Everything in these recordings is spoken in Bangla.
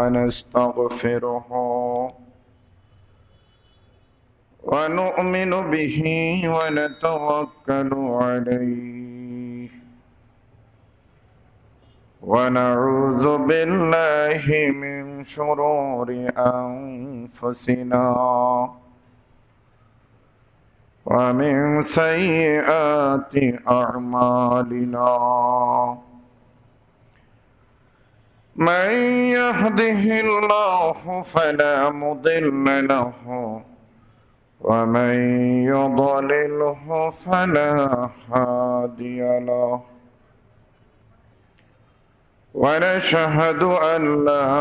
ونستغفره ونؤمن به ونتوكل عليه ونعوذ بالله من شرور أنفسنا ومن سيئات أعمالنا من يهده الله فلا مضل له ومن يضلله فلا هادي له ونشهد أن لا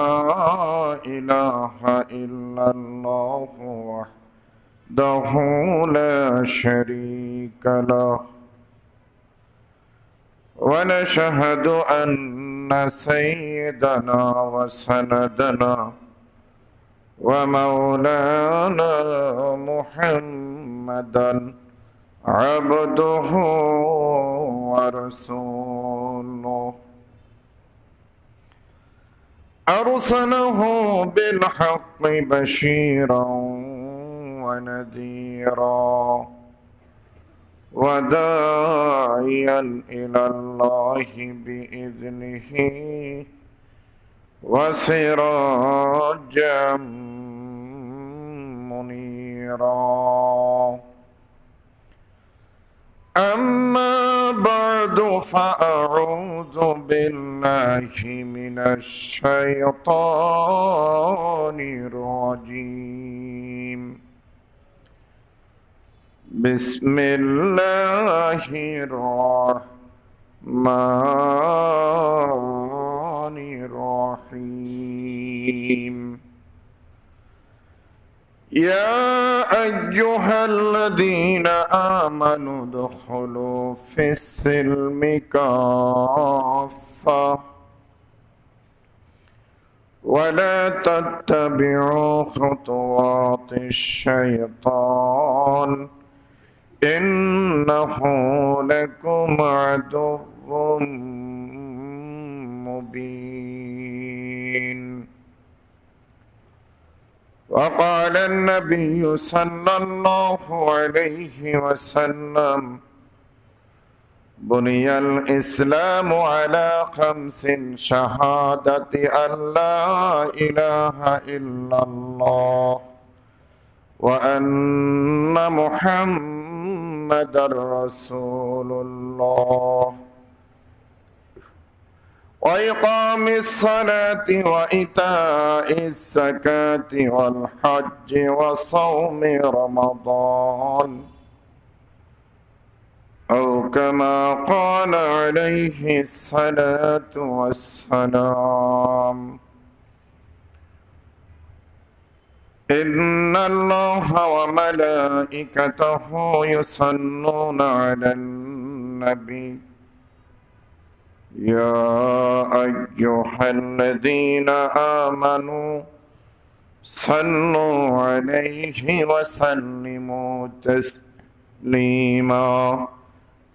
إله إلا الله وحده لا شريك له ونشهد أن سيدنا وسندنا ومولانا محمدا عبده ورسوله أرسله بالحق بشيرا ونذيرا وداعيا إلى الله بإذنه وسراجا منيرا أما بعد فأعوذ بالله من الشيطان الرجيم بسم الله الرحمن الرحيم يا أيها الذين آمنوا ادخلوا في السلم كافة ولا تتبعوا خطوات الشيطان إنه لكم عدو مبين وقال النبي صلى الله عليه وسلم بني الإسلام على 5 شهادة أن لا إله إلا الله وأن محمدا رسول الله وإقام الصلاة وإيتاء الزكاة والحج وصوم رمضان أو كما قال عليه الصلاة والسلام إن الله وملائكته يصلون على النبي يا أيها الذين آمنوا صلوا عليه وسلموا تسليما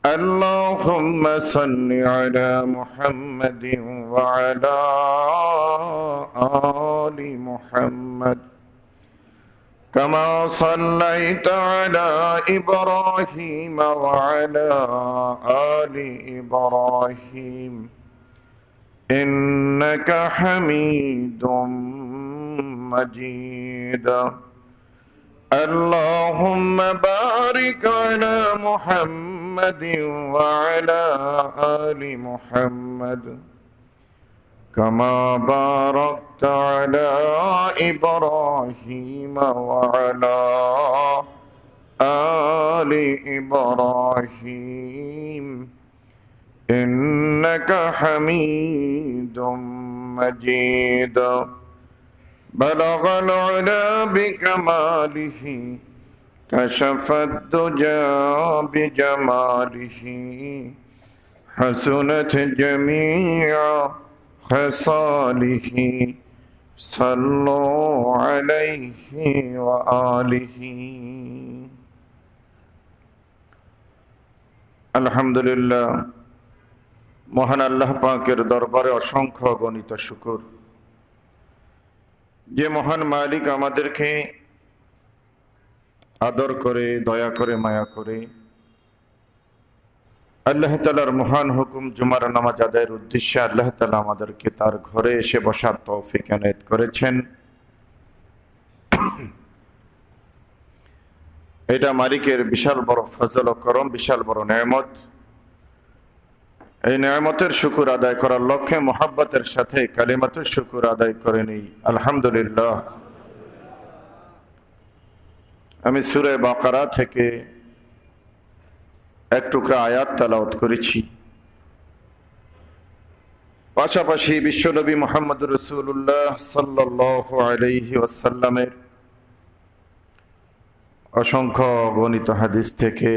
اللهم صل على محمد وعلى آل محمد كما صليت على إبراهيم وعلى آل إبراهيم إنك حميد مجيد اللهم بارك على محمد وعلى آل محمد كما باركت على إبراهيم وعلى آل إبراهيم إنك حميد مجيد بلغ العلا بكماله كشف الدجى بجماله حسنت جميع خصاله صلوا عليه وآله আলহামদুলিল্লাহ মহান আল্লাহ পাকের দরবারে অসংখ্য গণিত শুকর যে মহান মালিক আমাদেরকে আদর করে, দয়া করে, মায়া করে আল্লাহ তাআলার মহান হুকুম জুমার নামাজ আদায়ের উদ্দেশ্যে আল্লাহ তাআলা আমাদেরকে তার ঘরে এসে বসার তৌফিক এনায়েত করেছেন। এটা মালিকের বিশাল বড় ফজল ও করম, বিশাল বড় নেয়ামত। এই নেয়ামতের শুকর আদায় করার লক্ষ্যে মোহাব্বতের সাথে কালিমাতুশ শুকর আদায় করে নিই আলহামদুলিল্লাহ। আমি সূরা বাকারা থেকে এক টুকরা আয়াত তেলাওয়াত করেছি। পাশাপাশি বিশ্বনবী মুহাম্মদুর রাসূলুল্লাহ সাল্লাল্লাহু আলাইহি ওয়াসাল্লামের অসংখ্য গণিত হাদিস থেকে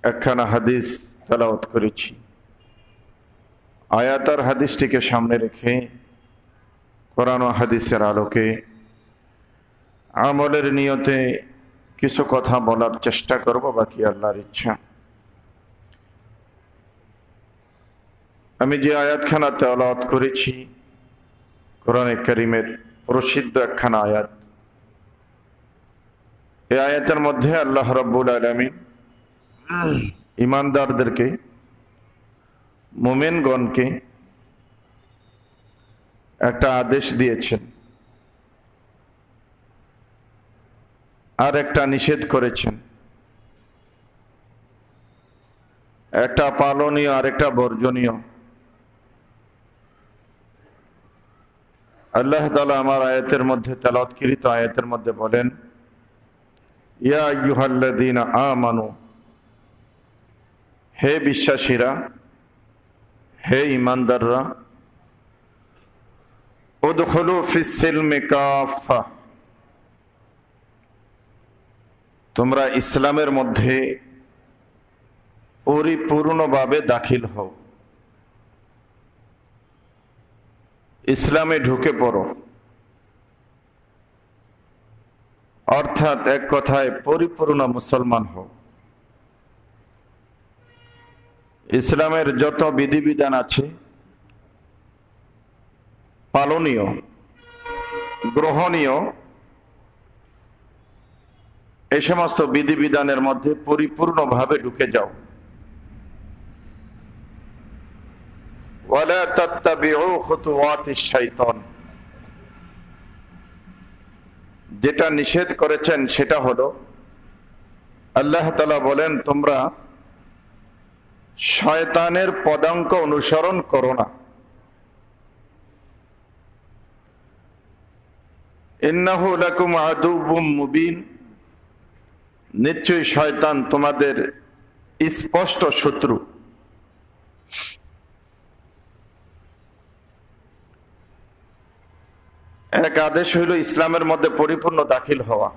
একখানা হাদিস তেলাওয়াত করেছি। আয়াত আর হাদিসটিকে সামনে রেখে কোরআন ও হাদিসের আলোকে আমলের নিয়তে কিছু কথা বলার চেষ্টা করব, বাকি আল্লাহর ইচ্ছা। আমি যে আয়াতখানা তেলাওয়াত করেছি কোরআনে কারীমের প্রসিদ্ধ একখানা আয়াত। এই আয়াতের মধ্যে আল্লাহ রাব্বুল আলামিন ঈমানদারদেরকে, মুমিনগণকে একটা আদেশ দিয়েছেন আর একটা নিষেধ করেছেন, একটা পালনীয় আর একটা বর্জনীয়। আল্লাহ তাআলা আমার আয়াতের মধ্যে তেলাওয়াতকৃত আয়াতের মধ্যে বলেন, ইয়া আইয়ুহাল্লাযীনা আমানু, হে বিশ্বাসীরা, হে ঈমানদাররা, উদখুলু ফিস সিলমি কাফা, তোমরা ইসলামের মধ্যে পরিপূর্ণভাবে দাখিল হও, ইসলামে ঢুকে পড়ো। অর্থাৎ এক কথায় পরিপূর্ণ মুসলমান হও। ইসলামের যত বিধিবিধান আছে পালনীয়, গ্রহণীয়, এই সমস্ত বিধিবিধানের মধ্যে পরিপূর্ণভাবে ঢুকে যাও। ওয়ালা তাত্তাবিউ খুতুওয়াতিশ শাইতান, যেটা নিষেধ করেছেন সেটা হলো আল্লাহ তাআলা বলেন, তোমরা শয়তানের পদাঙ্ক অনুসরণ করো না। ইন্নাহু লাকুম আদুউম মুবিন, নিশ্চয়ই শয়তান তোমাদের স্পষ্ট শত্রু। এক আদেশ হইল ইসলামের মধ্যে পরিপূর্ণ দাখিল হওয়া।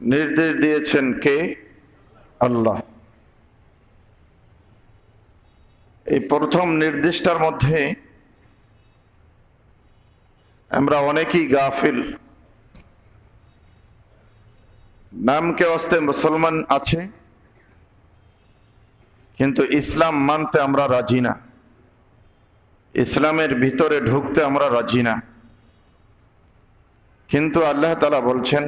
নির্দেশ দিয়েছেন কে? আল্লাহ। এই প্রথম নির্দেশটার মধ্যে আমরা অনেকেই গাফিল। নামকে অস্তে মুসলমান আছে, কিন্তু ইসলাম মানতে আমরা রাজি না, ইসলামের ভিতরে ঢুকতে আমরা রাজি না। কিন্তু আল্লাহ তাআলা বলছেন,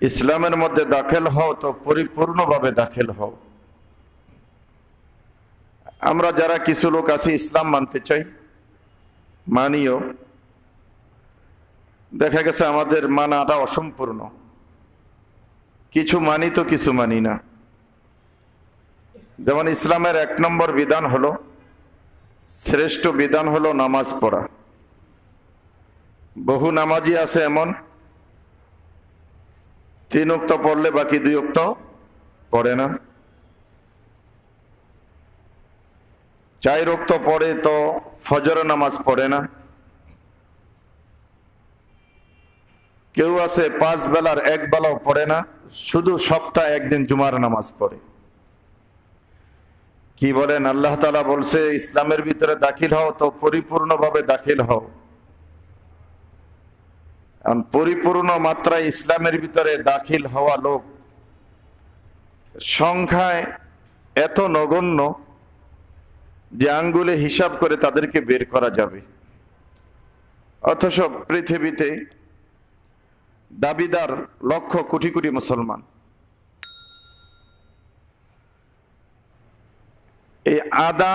ইসলামের মধ্যে দাখিল হও তো পরিপূর্ণভাবে দাখিল হও। আমরা যারা কিছু লোক আছি ইসলাম মানতে চাই, মানিও, দেখা গেছে আমাদের মানাটা অসম্পূর্ণ। কিছু মানি তো কিছু মানি না। যেমন ইসলামের 1 নম্বর বিধান হলো, শ্রেষ্ঠ বিধান হলো নামাজ পড়া। বহু নামাজি আছে এমন 3 ওয়াক্ত পড়লে বাকি 2 ওয়াক্ত পড়ে না, 4 ওয়াক্ত পড়ে তো ফজরের নামাজ পড়ে না। কেউ আছে 5 বেলার 1 বেলাও পড়ে না, শুধু সপ্তাহে 1 দিন জুমার নামাজ পড়ে। কি বলেন? আল্লাহ তাআলা বলছে ইসলামের ভিতরে দাখিল হও তো পরিপূর্ণভাবে দাখিল হও। পরিপূর্ণ মাত্রায় ইসলামের ভিতরে দাখিল হওয়া লোক সংখ্যায় এত নগণ্য যে আঙ্গুলে হিসাব করে তাদেরকে বের করা যাবে, অথচ পৃথিবীতে দাবিদার লক্ষ কোটি কোটি মুসলমান। এই আদা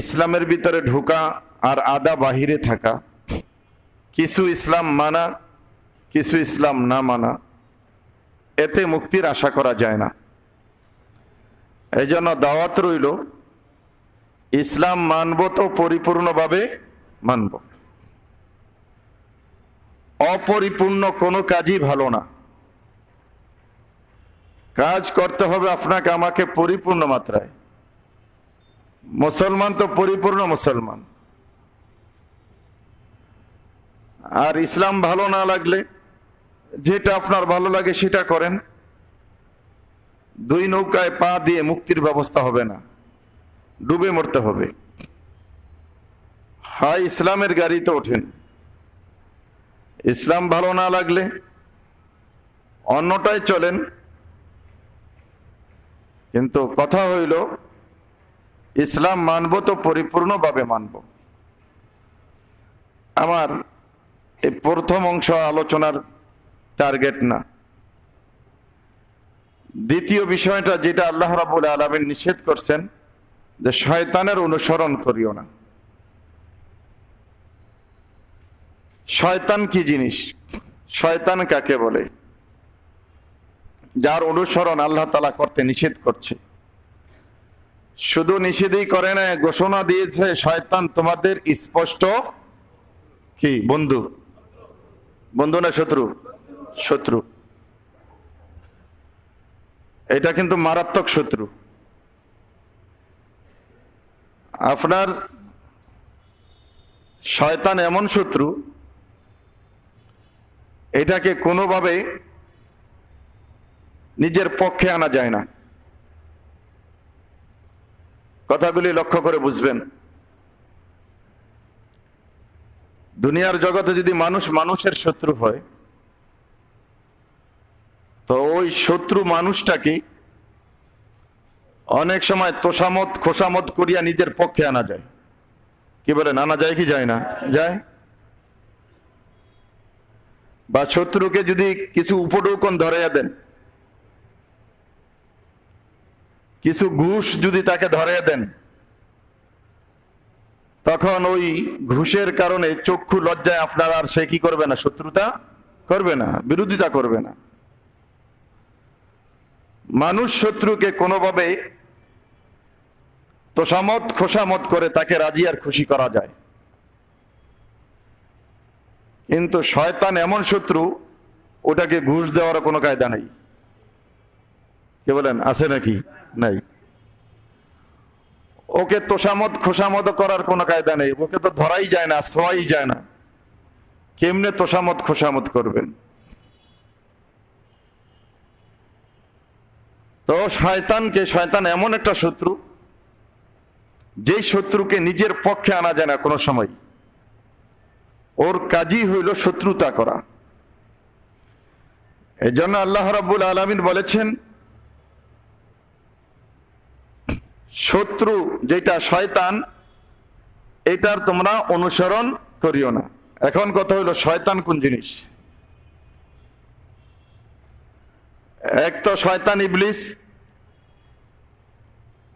ইসলামের ভিতরে ঢোকা আর আদা বাহিরে থাকা, কিছু ইসলাম মানা কিছু ইসলাম না মানা, এতে মুক্তির আশা করা যায় না। এই জন্য দাওয়াত রইল, ইসলাম মানব তো পরিপূর্ণভাবে মানব, অপরিপূর্ণ কোনো কাজই ভালো না। কাজ করতে হবে আপনাকে আমাকে পরিপূর্ণ মাত্রায়। মুসলমান তো পরিপূর্ণ মুসলমান। আর ইসলাম ভালো না লাগলে যেটা আপনার ভালো লাগে সেটা করেন। দুই নৌকায় পা দিয়ে মুক্তির ব্যবস্থা হবে না, ডুবে মরতে হবে। হয় ইসলামের গাড়িতে ওঠেন, ইসলাম ভালো না লাগলে অন্যটাই চলেন। কিন্তু কথা হইল, ইসলাম মানব তো পরিপূর্ণভাবে মানব। আমার এই প্রথম অংশ আলোচনার টার্গেট না। দ্বিতীয় বিষয়টা যেটা আল্লাহ রাব্বুল আলামিন নিষেধ করছেন, যে শয়তানের অনুসরণ করিও না। শয়তান কি জিনিস? শয়তান কাকে বলে? যার অনুসরণ আল্লাহ তাআলা করতে নিষেধ করছে। শুধু নিষেধই করে না, ঘোষণা দিয়েছে শয়তান তোমাদের স্পষ্ট কি বন্ধু। বন্ধু না শত্রু? শত্রু। এটা কিন্তু মারাত্মক শত্রু। আপনার শয়তান এমন শত্রু, এটাকে কোনোভাবে নিজের পক্ষে আনা যায় না। কথাগুলি লক্ষ্য করে বুঝবেন। দুনিয়ার জগতে যদি মানুষ মানুষের শত্রু হয়, তো ওই শত্রু মানুষটাকে অনেক সময় তোষামত খোসামত করিয়া নিজের পক্ষে আনা যায়। কি বলেন, আনা যায় কি যায় না? যায়। বা শত্রুকে যদি কিছু উপঢৌকন ধরাইয়া দেন, কিছু ঘুষ যদি তাকে ধরাইয়া দেন, তখন ওই ঘুষের কারণে চক্ষু লজ্জায় আপনার আর সে কি করবে না? শত্রুতা করবে না, বিরোধিতা করবে না। মানুষ শত্রুকে কোনোভাবে তোষামত খোসামত করে তাকে রাজি আর খুশি করা যায়, কিন্তু শয়তান এমন শত্রু, ওটাকে ঘুষ দেওয়ার কোনো কায়দা নেই। কি বলেন, আছে নাকি? নাই। ওকে তোষামত খোসামত করার কোনো কায়দা নেই। ওকে তো ধরাই যায় না, ছোঁয়াই যায় না। কেমনে তোষামত খোসামত করবেন? তো শয়তান এমন একটা শত্রু, যেই শত্রুকে নিজের পক্ষে আনা যায় না কোনো সময়। ওর কাজই হইল শত্রুতা করা। এই জন্য আল্লাহ রাব্বুল আলামিন বলেছেন, শত্রু যেটা শয়তান, এটার তোমরা অনুসরণ করিও না। এখন কথা হইল, শয়তান কোন জিনিস? এক তো শয়তান ইবলিস।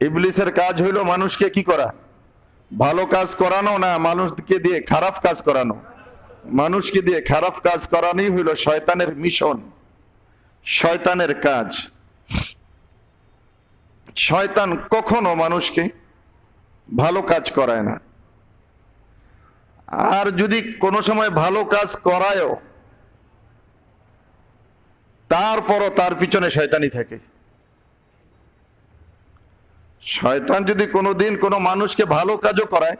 ইবলিসের কাজ হইল মানুষকে কি করা? ভালো কাজ করানো না মানুষকে দিয়ে খারাপ কাজ করানো? মানুষকে দিয়ে খারাপ কাজ করানোই হইল শয়তানের মিশন, শয়তানের কাজ। শয়তান কখনো মানুষকে ভালো কাজ করায় না। আর যদি কোনো সময় ভালো কাজ করায়ও, তারপরও তার পিছনে শয়তানি থাকে। শয়তান যদি কোনোদিন কোনো মানুষকে ভালো কাজও করায়,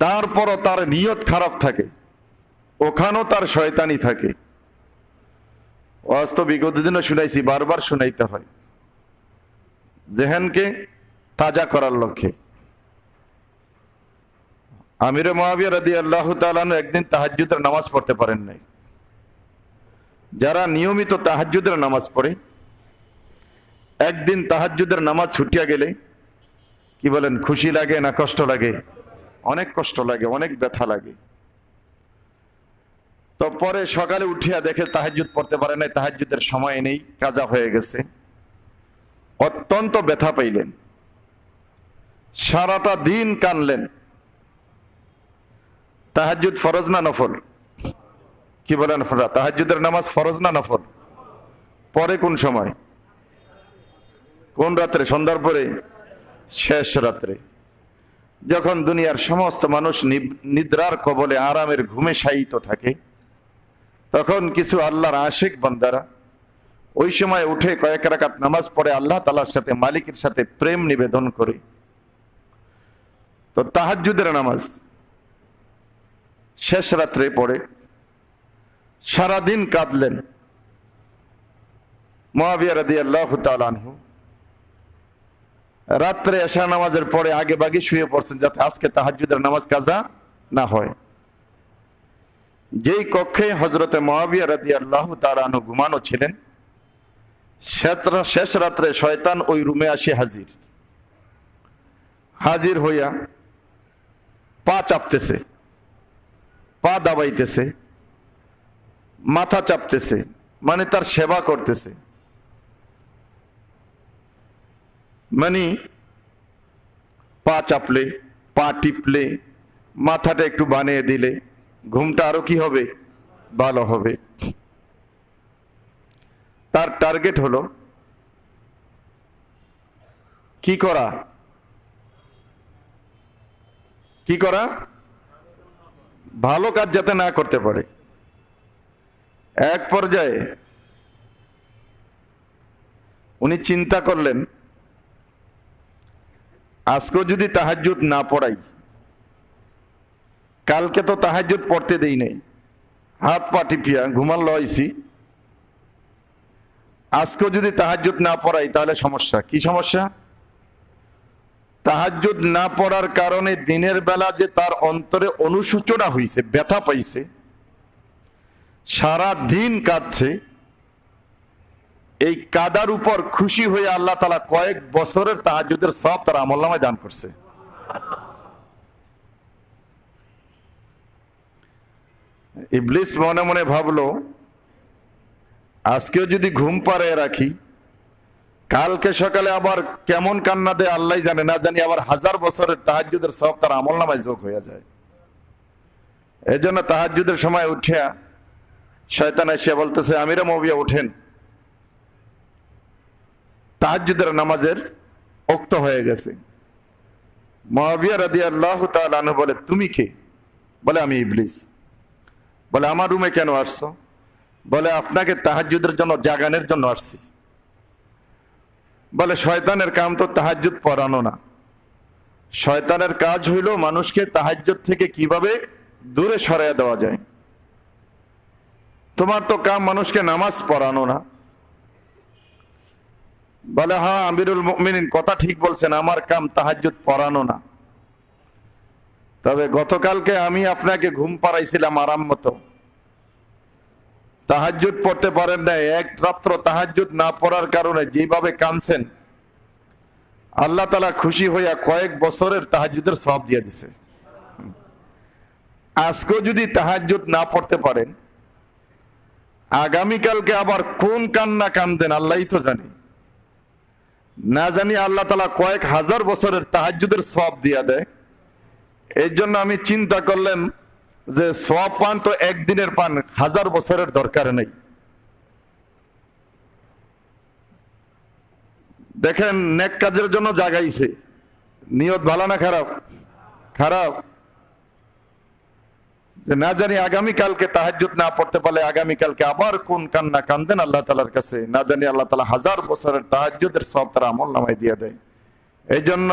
তারপরও তার নিয়ত খারাপ থাকে, ওখানেও তার শয়তানি থাকে। বাস্তব বিগত দিনও শুনাইছি, বারবার শুনাইতে হয়, জেহেনকে তাজা করার লক্ষ্যে। আমিরে মুআবিয়া রাদিয়াল্লাহু তাআলা আনহু একদিন তাহাজ্জুদের নামাজ পড়তে পারেন নাই। যারা নিয়মিত তাহাজ্জুদের নামাজ পড়ে, একদিন তাহাজ্জুদের নামাজ ছুটিয়া গেলে কি বলেন, খুশি লাগে না কষ্ট লাগে? অনেক কষ্ট লাগে, অনেক ব্যথা লাগে। তো পরে সকালে উঠিয়া দেখে তাহাজ্জুদ পড়তে পারে নাই, তাহাজ্জুদের সময় নেই, কাজা হয়ে গেছে। অত্যন্ত ব্যথা পাইলেন, সারাটা দিন কানলেন। তাহাজ্জুদ ফরজ না নফল? কি বলেন, তাহাজ্জুদের নামাজ ফরজ না নফল? পরে কোন সময়? কোন রাত্রে? সন্ধ্যার পরে, শেষ রাত্রে, যখন দুনিয়ার সমস্ত মানুষ নিদ্রার কবলে আরামের ঘুমে শায়িত থাকে, তখন কিছু আল্লাহর আশিক বান্দারা ওই সময় উঠে কয়েক রাকাত নামাজ পড়ে আল্লাহ তাআলার সাথে, মালিকের সাথে প্রেম নিবেদন করে। তো তাহাজ্জুদের নামাজ শেষ রাত্রে পড়ে সারাদিন কাঁদলেন। মুআবিয়া রাদিয়াল্লাহু তাআলা আনহু রাত্রে এশা নামাজের পরে আগে বাগে শুয়ে পড়ছেন, যাতে আজকে তাহাজ্জুদের নামাজ কাজা না হয়। যেই কক্ষে হযরতে মুআবিয়া রাদিয়াল্লাহু তাআলা আনহু ঘুমানো ছিলেন, শেষ রাত্রে শয়তান ওই রুমে আসে হাজির হইয়া পা চাপতেছে, পা দাবাইতেছে, মাথা চাপতেছে, মানে তার সেবা করতেছে। মানে পা চাপলে, পা টিপলে, মাথাটা একটু বানিয়ে দিলে ঘুমটা আরো কি হবে, ভালো হবে। তার টার্গেট হলো কি করা? কি করা? ভালো কাজ যাতে না করতে পারে। এক পর্যায়ে উনি চিন্তা করলেন, আজকেও যদি তাহাজ্জুদ না পড়াই, কালকে তো তাহাজ্জুদ পড়তে দেই নাই, হাত পা টিপিয়া ঘুমান লইছি, আজকেও যদি তাহাজ্জুদ না পড়াই তাহলে সমস্যা। কি সমস্যা? তাহাজ্জুদ না পড়ার কারণে দিনের বেলা যে তার অন্তরে অনুশোচনা হইছে, ব্যথা পাইছে, সারা দিন কাঁদছে, এই কাদার উপর খুশি হয়ে আল্লাহ তাআলা কয়েক বছরের তাহাজ্জুদের সওয়াব তার আমলনামায় দান করছে। ইবলিস মনে মনে ভাবলো, আজকেও যদি ঘুম পাড়ায় রাখি, কালকে সকালে আবার কেমন কান্না দেয় আল্লাহ জানে, না জানি আবার 1000 বছরের তাহাজ্জুদের সওয়াব তার আমলনামায় যোগ হয়ে যায়। এই জন্য তাহাজ্জুদের সময় উঠিয়া শয়তান এসে বলতেছে, আমিরা মুআবিয়া উঠেন, তাহাজ্জুদের নামাজের ওক্ত হয়ে গেছে। মুআবিয়া রাদিয়াল্লাহু তাআলা আনহু বলে, তুমি কে? বলে, আমি ইবলিস। বলে, আমার রুমে কেন আসছো? বলে, আপনাকে তাহাজ্জুদের জন্য জাগানোর জন্য আসছি। বলে, শয়তানের কাম তো তাহাজ্জুদ পড়ানো না, শয়তানের কাজ হইল মানুষকে তাহাজ্জুদ থেকে কিভাবে দূরে সরাইয়া দেওয়া যায়। তোমার তো কাম মানুষকে নামাজ পড়ানো না। বলে, হ্যাঁ আমিরুল মুমিনিন, কথা ঠিক বলছেন, আমার কাম তাহাজ্জুদ পড়ানো না। তবে গতকালকে আমি আপনাকে ঘুম পাড়াইছিলাম আরাম মতো, তাহাজ্জুদ পড়তে পারেন না। এক রাত্র তাহাজ্জুদ না পড়ার কারণে যেভাবে কাঁদছেন, আল্লাহ তাআলা খুশি হইয়া কয়েক বছরের তাহাজ্জুদের সওয়াব দিয়ে দিছে। আজকেও যদি তাহাজ্জুদ না পড়তে পারেন, আগামীকালকে আবার কোন কান্না কান্দেন আল্লাহই তো জানে। না জানি আল্লাহ তাআলা কয়েক হাজার বছরের তাহাজ্জুদের সওয়াব দিয়া দেয়। এই জন্য আমি চিন্তা করলাম যে সওয়াব পান তো একদিনের পান, 1000 বছরের দরকার নেই। দেখেন, নেক কাজের জন্য জাগাইছে, নিয়ত ভালো না খারাপ? খারাপ। যে না জানি আগামীকালকে তাহাজ্জুদ না পড়তে পারলে আগামীকালকে আবার কোন কান্না কান্দেন আল্লাহ তাআলার কাছে, না জানি আল্লাহ তাআলা 1000 বছরের তাহাজ্জুদের সওয়াব তার আমলনামায় দিয়ে দেয়। এই জন্য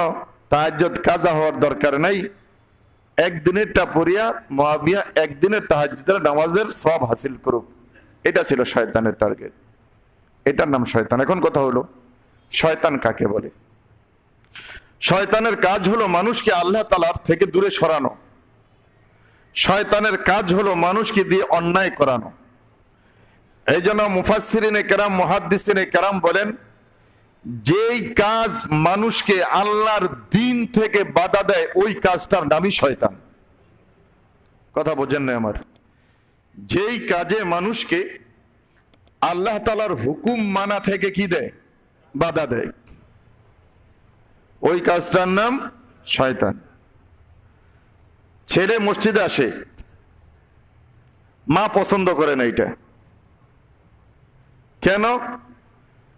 তাহাজ্জুদ কাজা হওয়ার দরকার নাই, একদিনেরটা পড়িয়া মুআবিয়া একদিনের তাহাজ্জুদের নামাজের সওয়াব হাসিল করুক। এটা ছিল শয়তানের টার্গেট, এটার নাম শয়তান। এখন কথা হলো, শয়তান কাকে বলে? শয়তানের কাজ হলো মানুষকে আল্লাহ তাআলার থেকে দূরে সরানো। শয়তানের কাজ হলো মানুষকে দিয়ে অন্যায় করানো। এই জন্য মুফাসসিরিনে কেরাম, মুহাদ্দিসিনে কেরাম বলেন, যেই কাজ মানুষকে আল্লাহর দ্বীন থেকে বাধা দেয় ওই কাজটার নামই শয়তান। কথা বোঝেন না আমার? যেই কাজে মানুষকে আল্লাহ তাআলার হুকুম মানা থেকে কি দেয়, বাধা দেয়, ওই কাজটার নাম শয়তান। ছেলে মসজিদে আসে, মা পছন্দ করে না এটা। কেন?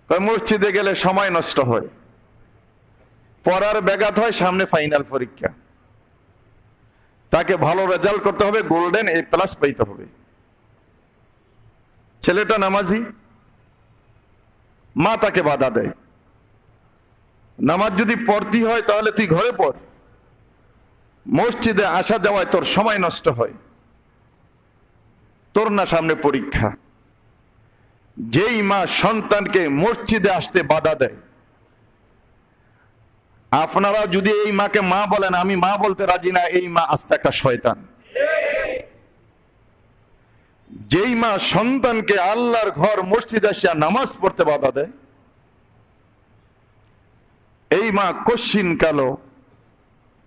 মসজিদে গেলে সময় নষ্ট হয়, পড়ার ব্যাঘাত হয়, সামনে ফাইনাল পরীক্ষা, তাকে ভালো রেজাল্ট করতে হবে, গোল্ডেন A+ পাইতে হবে। ছেলেটা নামাজি, মা তাকে বাধা দেয়, নামাজ যদি পড়তে হয় তাহলে তুই ঘরে পড়, মসজিদে আসা যাওয়ায় তোর সময় নষ্ট হয়, তোর না সামনে পরীক্ষা। যেই মা সন্তানকে মসজিদে আসতে বাধা দেয়, আপনারা যদি এই মাকে মা বলেন, আমি মা বলতে রাজি না, এই মা আস্তে একটা শয়তান। যেই মা সন্তানকে আল্লাহর ঘর মসজিদে আসিয়া নামাজ পড়তে বাধা দেয়, এই মা কশ্চিন কালো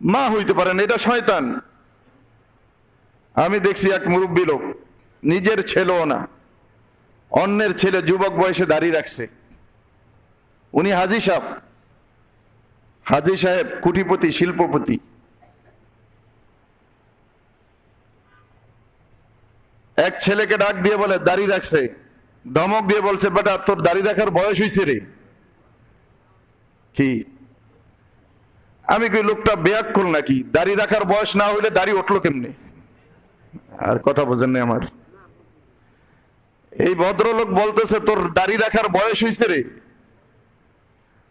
মা হইতে পারেন, এটা শয়তান। আমি দেখছি এক মুরব্বী লোক, নিজের ছেলেও না, অন্যের ছেলে যুবক বয়সে দাঁড়িয়ে রাখছে। উনি হাজী সাহেব, হাজী সাহেব কোটিপতি, শিল্পপতি। এক ছেলেকে ডাক দিয়ে বলে দাঁড়িয়ে রাখছে, ধমক দিয়ে বলছে, বেটা তোর দাঁড়িয়ে রাখার বয়স হয়েছে রে। কি? আমি কি লোকটা বেয়াক্কুল নাকি? দাঁড়িয়ে রাখার বয়স না হইলে দাড়ি উঠলো কেমনে? আর কথা বোঝেন না আমার? এই ভদ্রলোক বলতেছে তোর দাঁড়িয়ে রাখার বয়স হয়েছে রে।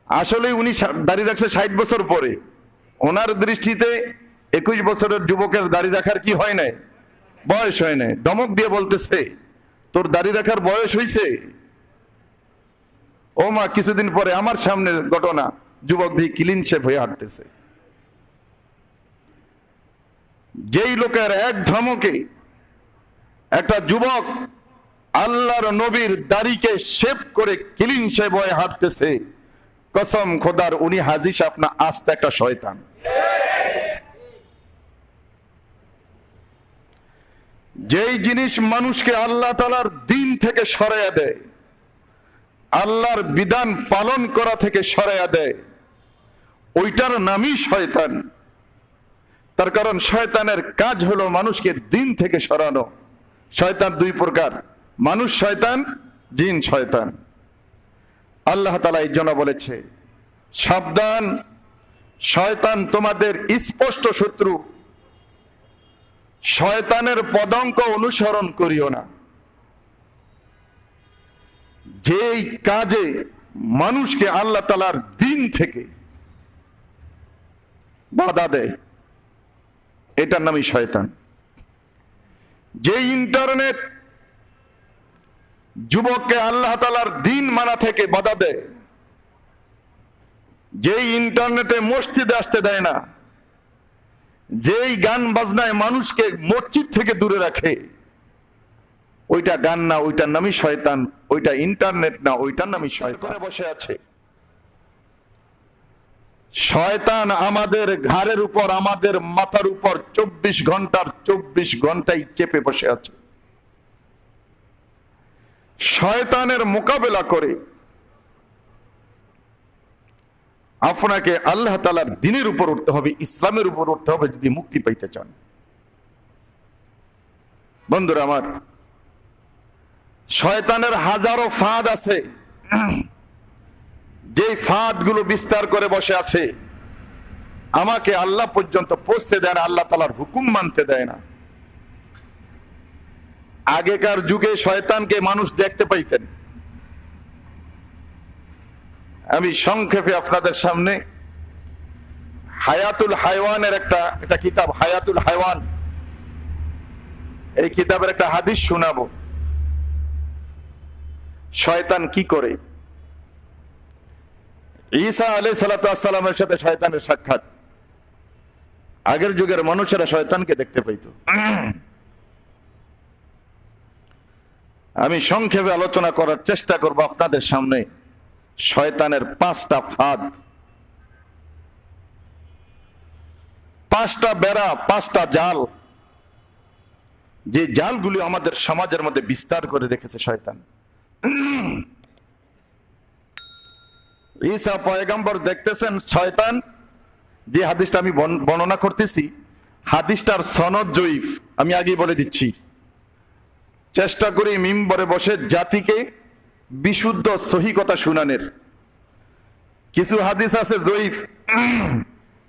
আসলে উনি দাঁড়িয়ে রাখছে 60 বছর পরে। ওনার দৃষ্টিতে 21 বছরের যুবকের দাঁড়িয়ে রাখার কি হয় নাই, বয়স হয় নাই। ধমক দিয়ে বলতেছে তোর দাঁড়িয়ে রাখার বয়স হয়েছে। ও মা, কিছুদিন পরে আমার সামনের ঘটনা, যুবক দিয়ে ক্লিন শেভ হয়ে হাঁটতেছে। যেই লোকের এক ধমকে একটা যুবক আল্লাহর নবীর দাড়িকে শেভ করে ক্লিন শেভ হয়ে হাঁটতেছে, কসম খোদার উনি হাজী সাহেব না, আস্তে একটা শয়তান। যেই জিনিস মানুষকে আল্লাহ তাআলার দ্বীন থেকে সরাইয়া দেয়, আল্লাহর বিধান পালন করা থেকে সরাইয়া দেয়, ওইটার নামই শয়তান। তার কারণ শয়তানের কাজ হলো মানুষকে দ্বীন থেকে সরানো। শয়তান দুই প্রকার, মানুষ শয়তান, জিন শয়তান। আল্লাহ তাআলা এই জন্য বলেছে, সাবধান, শয়তান তোমাদের স্পষ্ট শত্রু, শয়তানের পদাঙ্ক অনুসরণ করিও না। যেই কাজে মানুষকে আল্লাহ তাআলার দ্বীন থেকে বাধা দেয়, এটার নামই শয়তান। যে ইন্টারনেট যুবককে আল্লাহ তাআলার দ্বীন মানা থেকে বাধা দেয়, যেই ইন্টারনেটে মসজিদে আসতে দেয় না, যেই গান বাজনায় মানুষকে মসজিদ থেকে দূরে রাখে, ওইটা গান না, ওইটার নামই শয়তান। ওইটা ইন্টারনেট না, ওইটার নামই শয়তান। বসে আছে শয়তান আমাদের ঘাড়ের উপর, আমাদের মাথার উপর 24 ঘন্টার 24 ঘন্টাই চেপে বসে আছে। শয়তানের মোকাবেলা করে আপনাকে আল্লাহ তাআলার দ্বীনের উপর উঠতে হবে, ইসলামের উপর উঠতে হবে যদি মুক্তি পাইতে চান। বন্ধুরা আমার, শয়তানের হাজারো ফাঁদ আছে, যে ফাঁদগুলো বিস্তার করে বসে আছে, আমাকে আল্লাহ পর্যন্ত পৌঁছতে দেয় না, আল্লাহ তাআলার হুকুম মানতে দেয় না। আগেকার যুগে শয়তানকে মানুষ দেখতে পাইতেন। আমি সংক্ষেপে আপনাদের সামনে হায়াতুল হায়ওয়ানের একটা কিতাব, হায়াতুল হায়ওয়ান, এই কিতাবের একটা হাদিস শোনাবো। শয়তান কি করে? ঈসা আলাইহিস সালাতু ওয়াস সালামের সাথে শয়তানের সাক্ষাৎ। আগের যুগের মানুষেরা শয়তানকে দেখতে পাইত। আমি সংক্ষেপে আলোচনা করার চেষ্টা করব আপনাদের সামনে শয়তানের 5টা ফাঁদ, 5টা বেড়া, 5টা জাল, যে জালগুলি আমাদের সমাজের মধ্যে বিস্তার করে রেখেছে শয়তান। ঈসা পয়গম্বর দেখতেছেন শয়তান, যে হাদিসটা আমি বর্ণনা করতেছি, হাদিসটার সনদ জয়ীফ, আমি আগেই বলে দিচ্ছি। চেষ্টা করি মিম্বরে বসে জাতিকে বিশুদ্ধ সহি কথা শুনানের। কিছু হাদিস আছে জয়ীফ,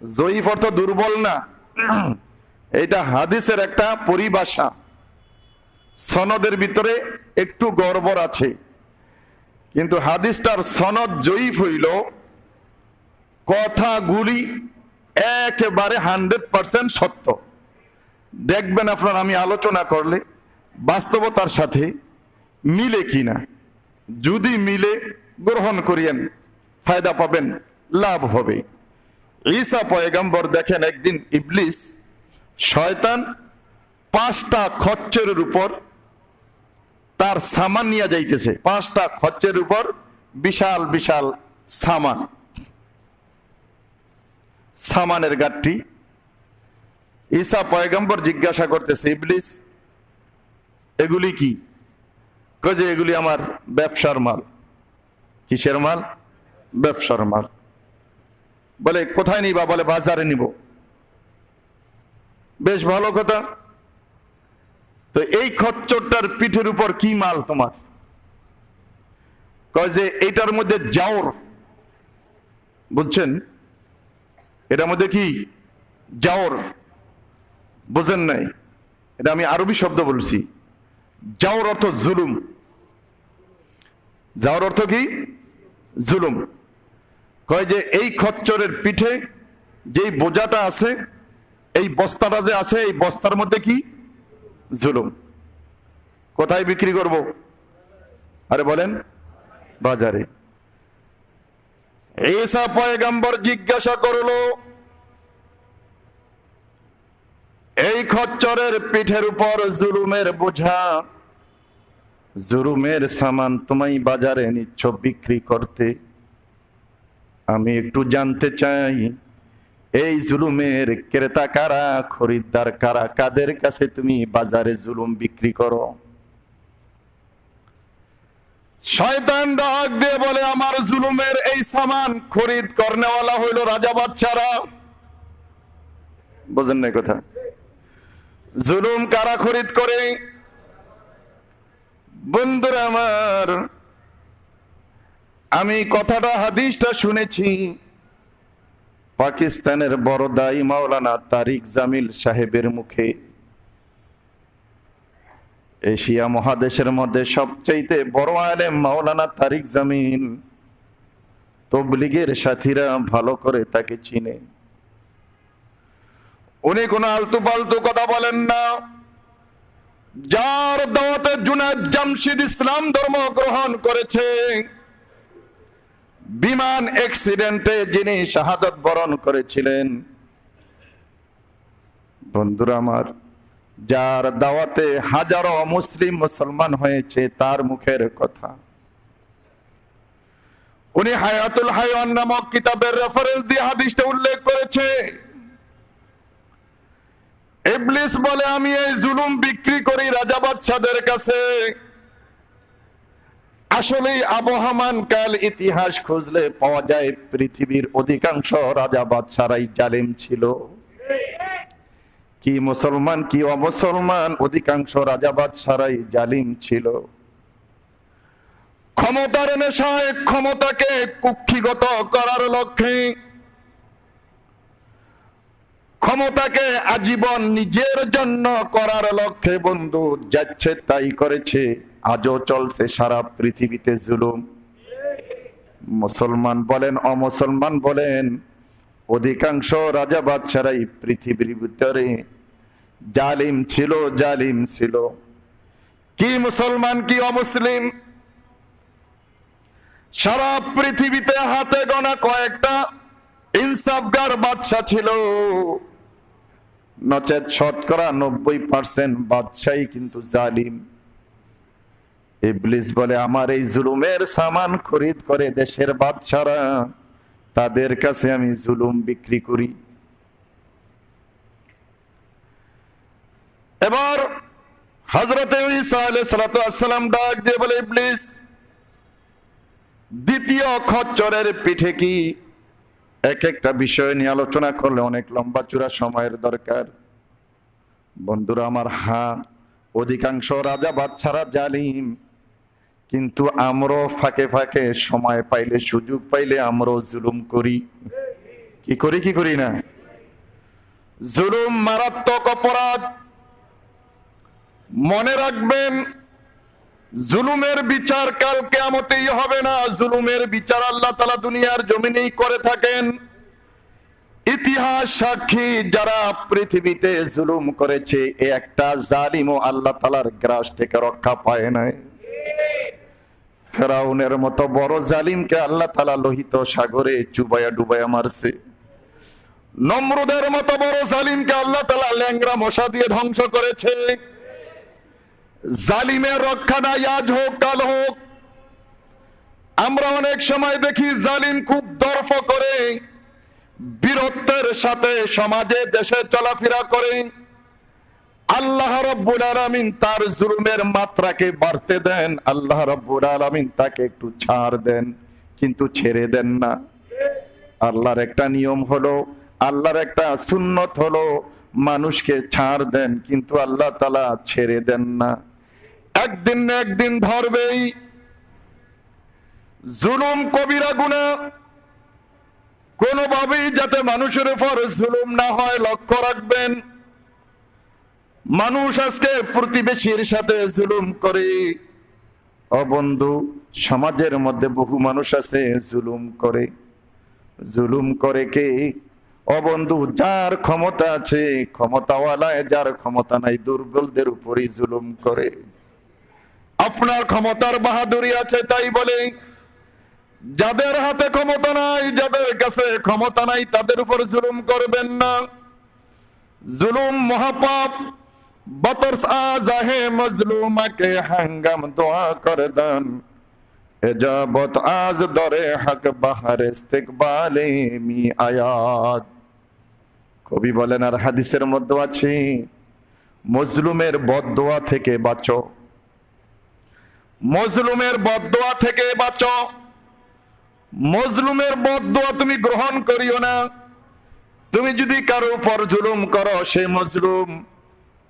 জয়ীফ অর্থ দুর্বল না, এটা হাদিসের একটা পরিভাষা, সনদের ভিতরে একটু গড়বড় আছে, কিন্তু হাদিসটার সনদ জয়ীফ হইল কথাগুলি একেবারে 100% সত্য। দেখবেন আপনার আমি আলোচনা করলে বাস্তবতার সাথে মিলে কিনা, যদি মিলে গ্রহণ করিয়েন, ফায়দা পাবেন, লাভ হবে। ঈসা পয়গম্বর দেখেন একদিন ইবলিস, শয়তান 5টা খচ্চরের উপর তার সামান নিয়ে যাইতেছে, 5টা খচ্চের উপর বিশাল বিশাল সামান, সামানের গাঠটি। ঈসা পয়গম্বর জিজ্ঞাসা করতেছে, ইবলিস এগুলি কি? কয় যে এগুলি আমার ব্যবসার মাল। কিসের মাল? ব্যবসার মাল। বলে কোথায় নিবা? বলে বাজারে নিব। বেশ ভালো কথা, তো এই খচ্চরটার পিঠের উপর কি মাল তোমার? কয় যে এইটার মধ্যে জাওর, বুঝছেন? এটার মধ্যে কি জাওর, বুঝেন নাই? এটা আমি আরবি শব্দ বলছি। জাওর অর্থ জুলুম, জাওর অর্থ কি? জুলুম। কয় যে এই খচ্চরের পিঠে যেই বোঝাটা আছে, এই বস্তাটা যে আছে, এই বস্তার মধ্যে কি? জুলুম। কোথায় বিক্রি করব? আরে বলেন, বাজারে। ঈসা পয়গম্বর জিজ্ঞাসা করলো, এই খচ্চরের পিঠের উপর জুলুমের বোঝা, জুলুমের সামান তুমি বাজারে নিচ্ছ বিক্রি করতে, আমি একটু জানতে চাই এই জুলুমের ক্রেতা কারা, খরিদ্দার কারা, কাদের কাছে তুমি বাজারে জুলুম বিক্রি করো? শয়তান ডাক দিয়ে বলে, আমার জুলুমের এই সামান খরিদ করনেওয়ালা হইল রাজা বাদশারা। বুঝেন না কথা? জুলুম কারা খরিদ করে? বন্ধুরা আমার, আমি কথাটা হাদিসটা শুনেছি পাকিস্তানের বড় দায়ী মাওলানা তারিক জামিল সাহেবের মুখে। এশিয়া মহাদেশের মধ্যে সবচাইতে বড় আলেম মাওলানা তারিক জামিল, তবলিগের সাথীরা ভালো করে তাকে চিনে। উনি কোন আলতু পালতু কথা বলেন না। যার দাওয়াতে জুনায়েদ জামশিদ ইসলাম ধর্ম গ্রহণ করেছে, বিমান অ্যাক্সিডেন্টে যিনি শাহাদাত বরণ করেছিলেন, বন্ধুরা আমার, যার দাওয়াতে হাজারো মুসলিম মুসলমান হয়েছে, তার মুখের কথা। উনি হায়াতুল হায়ান নামক কিতাবের রেফারেন্স দিয়ে হাদিসটা উল্লেখ করেছে। ইবলিস বলে, আমি এই জুলুম বিক্রি করি রাজা বাদশাদের কাছে। আসলে আবহমান কাল ইতিহাস খুঁজলে পাওয়া যায় পৃথিবীর অধিকাংশ রাজা বাদশারাই জালিম ছিল। কি মুসলমান কি অমুসলমান, অধিকাংশ রাজা বাদশারাই জালিম ছিল। ক্ষমতার নেশায়, ক্ষমতাকে কুক্ষিগত করার লক্ষ্যে, ক্ষমতাকে আজীবন নিজের জন্য করার লক্ষ্যে বন্ধু যাচ্ছে তাই করেছে। আজও চলছে সারা পৃথিবীতে জুলুম। মুসলমান বলেন অমুসলমান বলেন, অধিকাংশ রাজা বাদশারাই পৃথিবীর ভিতরে জালিম ছিল, জালিম ছিল। কি মুসলমান কি অমুসলিম, সারা পৃথিবীতে হাতে গোনা কয়েকটা ইনসাফগার বাদশা ছিল, নচেত শতকরা 90% বাদশাই কিন্তু জালিম। ইবলিস বলে আমার এই জুলুমের সামান খরিদ করে দেশের বাদশারা, তাদের কাছে আমি জুলুম বিক্রি করি। এবার হযরতে ঈসা আলাইহিস সালাতু ওয়াস সালাম ডাক দিয়ে বলে, ইবলিস, দ্বিতীয় খচ্চরের পিঠে কি? এক একটা বিষয় নিয়ে আলোচনা করলে অনেক লম্বা চূড়া সময়ের দরকার। বন্ধুরা আমার, অধিকাংশ রাজা বাদশারা জালিম, কিন্তু আমরাও ফাঁকে ফাঁকে সময় পাইলে, সুযোগ পাইলে আমরাও জুলুম করি। কি করি না? জুলুম মারাত্মক অপরাধ। মনে রাখবেন, জুলুমের বিচার কাল কিয়ামতেই হবে না। জুলুমের বিচার আল্লাহ তাআলা দুনিয়ার জমিনেই করে থাকেন। ইতিহাস সাক্ষী, যারা পৃথিবীতে জুলুম করেছে, একটা জালিমও আল্লাহ তাআলার গ্রাস থেকে রক্ষা পায় নাই। ফেরাউনের মতো বড় জালিমকে আল্লাহ তাআলা লোহিত সাগরে চুবাইয়া ডুবাইয়া মারছে। নমরুদের মতো বড় জালিমকে আল্লাহ তাআলা ল্যাংড়া মশা দিয়ে ধ্বংস করেছে। জালিমের রক্ষা নাই, আজ হোক কাল হোক। আমরা অনেক সময় দেখি জালিম খুব দর্প করে, বীরত্বের সাথে সমাজে দেশে চলাফেরা করে। আল্লাহ রাব্বুল আলামিন তার জুলুমের মাত্রাকে বাড়তে দেন, আল্লাহ রাব্বুল আলামিন তাকে একটু ছাড় দেন, কিন্তু ছেড়ে দেন না। আল্লাহর একটা নিয়ম হলো, আল্লাহর একটা সুন্নত হলো, মানুষকে ছাড় দেন, কিন্তু আল্লাহ তাআলা ছেড়ে দেন না। একদিন না একদিন ধরবেই। জুলুম কবিরা গুনাহ, কোনোভাবেই যাতে মানুষের উপর জুলুম না হয় লক্ষ্য রাখবেন। মানুষ আজকে প্রতিবেশীর সাথে জুলুম করে। ও বন্ধু, সমাজের মধ্যে বহু মানুষ আছে জুলুম করে। জুলুম করে কে? ও বন্ধু, যার ক্ষমতা আছে, ক্ষমতাওয়ালায়, যার ক্ষমতা নাই, দুর্বলদের উপরই জুলুম করে। আপনার ক্ষমতার বাহাদুরি আছে তাই বলে যাদের হাতে ক্ষমতা নাই, যাদের কাছে ক্ষমতা নাই, তাদের উপর জুলুম করবেন না। জুলুম মহাপাপ। বতরস আজাহে মজলুমকে হাঙ্গাম দোয়া করে দেন, এজাবত আজ দরে হক বাহার ইস্তিকবালে মি আয়াত। কবি বলেন, আর হাদিসের মধ্যে আছে, মজলুমের বদদোয়া থেকে বাঁচো, মজলুমের বদদোয়া থেকে বাঁচো। মজলুমের বদদোয়া তুমি গ্রহণ করিও না। তুমি যদি কারো উপর জুলুম করো, সেই মজলুম,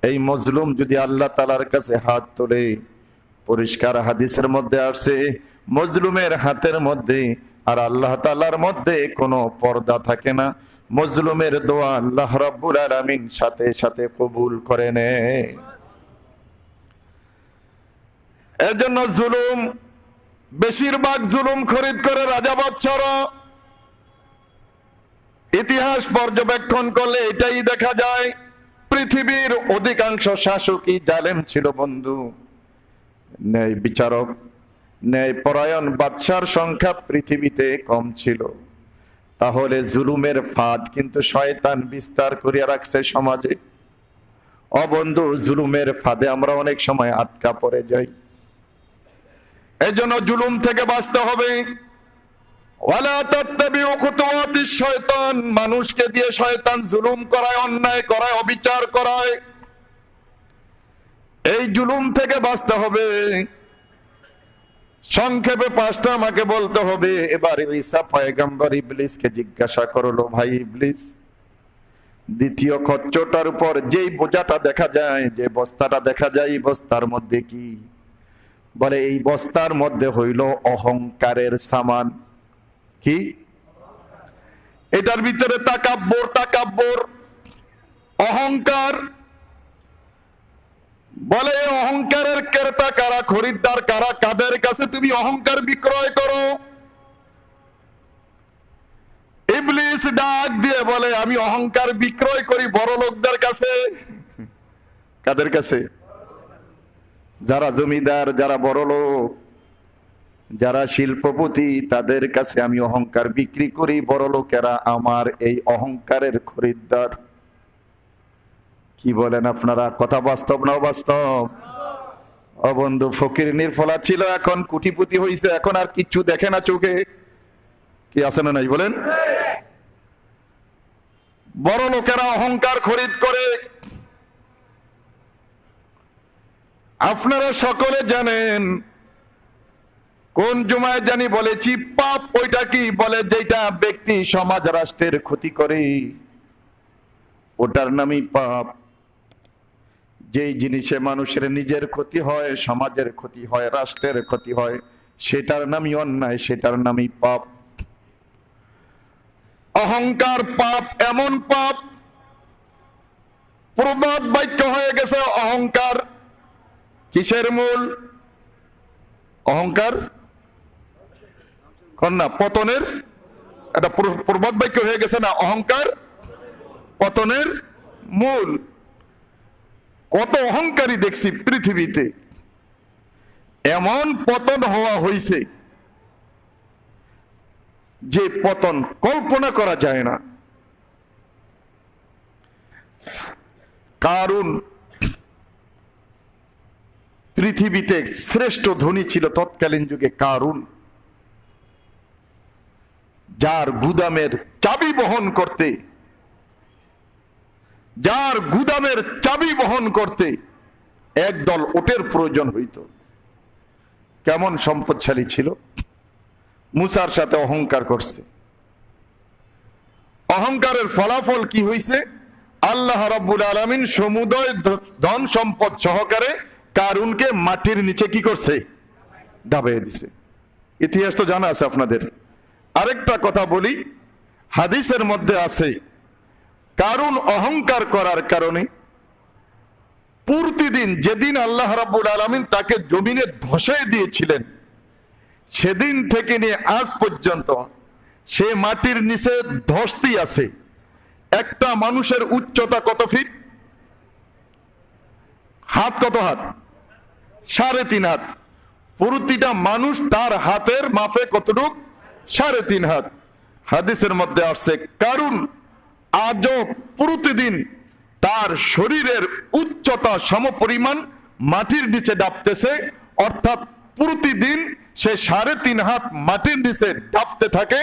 এই মজলুম যদি আল্লাহ তাআলার কাছে হাত তোলে, পরিষ্কার হাদিসের মধ্যে আছে, মজলুমের হাতের মধ্যে আর আল্লাহ তাআলার মধ্যে কোনো পর্দা থাকে না। মজলুমের দোয়া আল্লাহ রাব্বুল আলামিন সাথে সাথে কবুল করে নেয়। এজন্য জুলুম, বেশিরভাগ জুলুম খরিদ করে রাজা বাদশারা। ইতিহাস পর্যবেক্ষণ করলে এটাই দেখা যায়, পৃথিবীর অধিকাংশ শাসকই জালেম ছিল বন্ধু। ন্যায় বিচারক, ন্যায় পরায়ণ বাদশার সংখ্যা পৃথিবীতে কম ছিল। তাহলে জুলুমের ফাঁদ কিন্তু শয়তান বিস্তার করিয়া রাখছে সমাজে। ও বন্ধু, জুলুমের ফাঁদে আমরা অনেক সময় আটকা পড়ে যাই। এজন্য জুলুম থেকে বাঁচতে হবে। ওয়ালা তাত্তাবিউ খুতুওয়াতিশ শয়তান, মানুষকে দিয়ে শয়তান জুলুম করায়, অন্যায় করায়, অবিচার করায়। এই জুলুম থেকে বাঁচতে হবে। সংক্ষেপে পাঁচটা আমাকে বলতে হবে। এবার ঈসা পয়গম্বর ইবলিসকে জিজ্ঞাসা করলো, ভাই ইবলিস, দ্বিতীয় খচ্চরটার উপর যেই বোঝাটা দেখা যায়, যে বস্তাটা দেখা যায়, এই বস্তার মধ্যে কি? বলে এই বস্তার মধ্যে হইল অহংকারের সামান। কি? এটার ভিতরে তাকাব্বর, তাকাব্বর, অহংকার। বলে অহংকারের ক্রেতা কারা, খরিদ্দার কারা, কাদের কাছে তুমি অহংকার বিক্রয় করো? ইবলিস ডাক দিয়ে বলে, আমি অহংকার বিক্রয় করি বড় লোকদের কাছে। কাদের কাছে? যারা জমিদার, যারা বড় লোক, যারা শিল্পপতি, তাদের কাছে আমি অহংকার বিক্রি করি। বড় লোকেরা আমার এই অহংকারের খরিদ্দার। কি বলেন আপনারা? কথা বাস্তব না অবাস্তব? ও বন্ধু, ফকির নির্ফলা ছিল, এখন কুটিপুতি হইছে, এখন আর কিচ্ছু দেখে না চোখে। কি আছে না নাই বলেন? বড় লোকেরা অহংকার খরিদ করে। আপনারা সকলে জানেন, কোন জুমায় জানি বলেছি, পাপ ওইটা কি বলে যেটা ব্যক্তি সমাজ রাষ্ট্রের ক্ষতি করে, ওটার নামই পাপ। যেই জিনিসে মানুষের নিজের ক্ষতি হয়, সমাজের ক্ষতি হয়, রাষ্ট্রের ক্ষতি হয়, সেটার নামই অন্যায়, সেটার নামই পাপ। অহংকার পাপ, এমন পাপ প্রবাদ বাক্য হয়ে গেছে। অহংকার কিসের মূল? অহংকার কন্যা পতনের, এটা প্রবাদ বাক্য হয়ে গেছে না? অহংকার পতনের মূল। কত অহংকারী দেখছি পৃথিবীতে, এমন পতন হওয়া হয়েছে যে পতন কল্পনা করা যায় না। কারণ পৃথিবীতে শ্রেষ্ঠ ধনী ছিল তৎকালীন যুগে কারুন, যার গুদামের চাবি বহন করতে, যার গুদামের চাবি বহন করতে একদল ওটের প্রয়োজন হইত। কেমন সম্পদশালী ছিল! মুসার সাথে অহংকার করছে। অহংকারের ফলাফল কি হইছে? আল্লাহ রাব্বুল আলামিন সমুদয় ধন সম্পদ সহকারে কারুনকে মাটির নিচে কি করছে? ডাবিয়ে দিছে। ইতিহাস তো জানা আছে আপনাদের। আরেকটা কথা বলি, হাদিসের মধ্যে আছে, কারুন অহংকার করার কারণে প্রতিদিন, যেদিন আল্লাহ রাব্বুল আলামিন তাকে জমিনে ধসাই দিয়েছিলেন, সেদিন থেকে নিয়ে আজ পর্যন্ত সে মাটির নিচে ধসতেই আছে। একটা মানুষের উচ্চতা কত ফিট? হাত কত হাত? 3.5 হাত। প্রতিটা মানুষ তার হাতের মাপে কতটুক? 3.5 হাত। হাদিসের মধ্যে আসছে, কারণ আজও প্রতিদিন তার শরীরের উচ্চতা সমপরিমাণ মাটির নিচে ডাবতেছে, অর্থাৎ প্রতিদিন সে 3.5 হাত মাটির নিচে ডাবতে থাকে।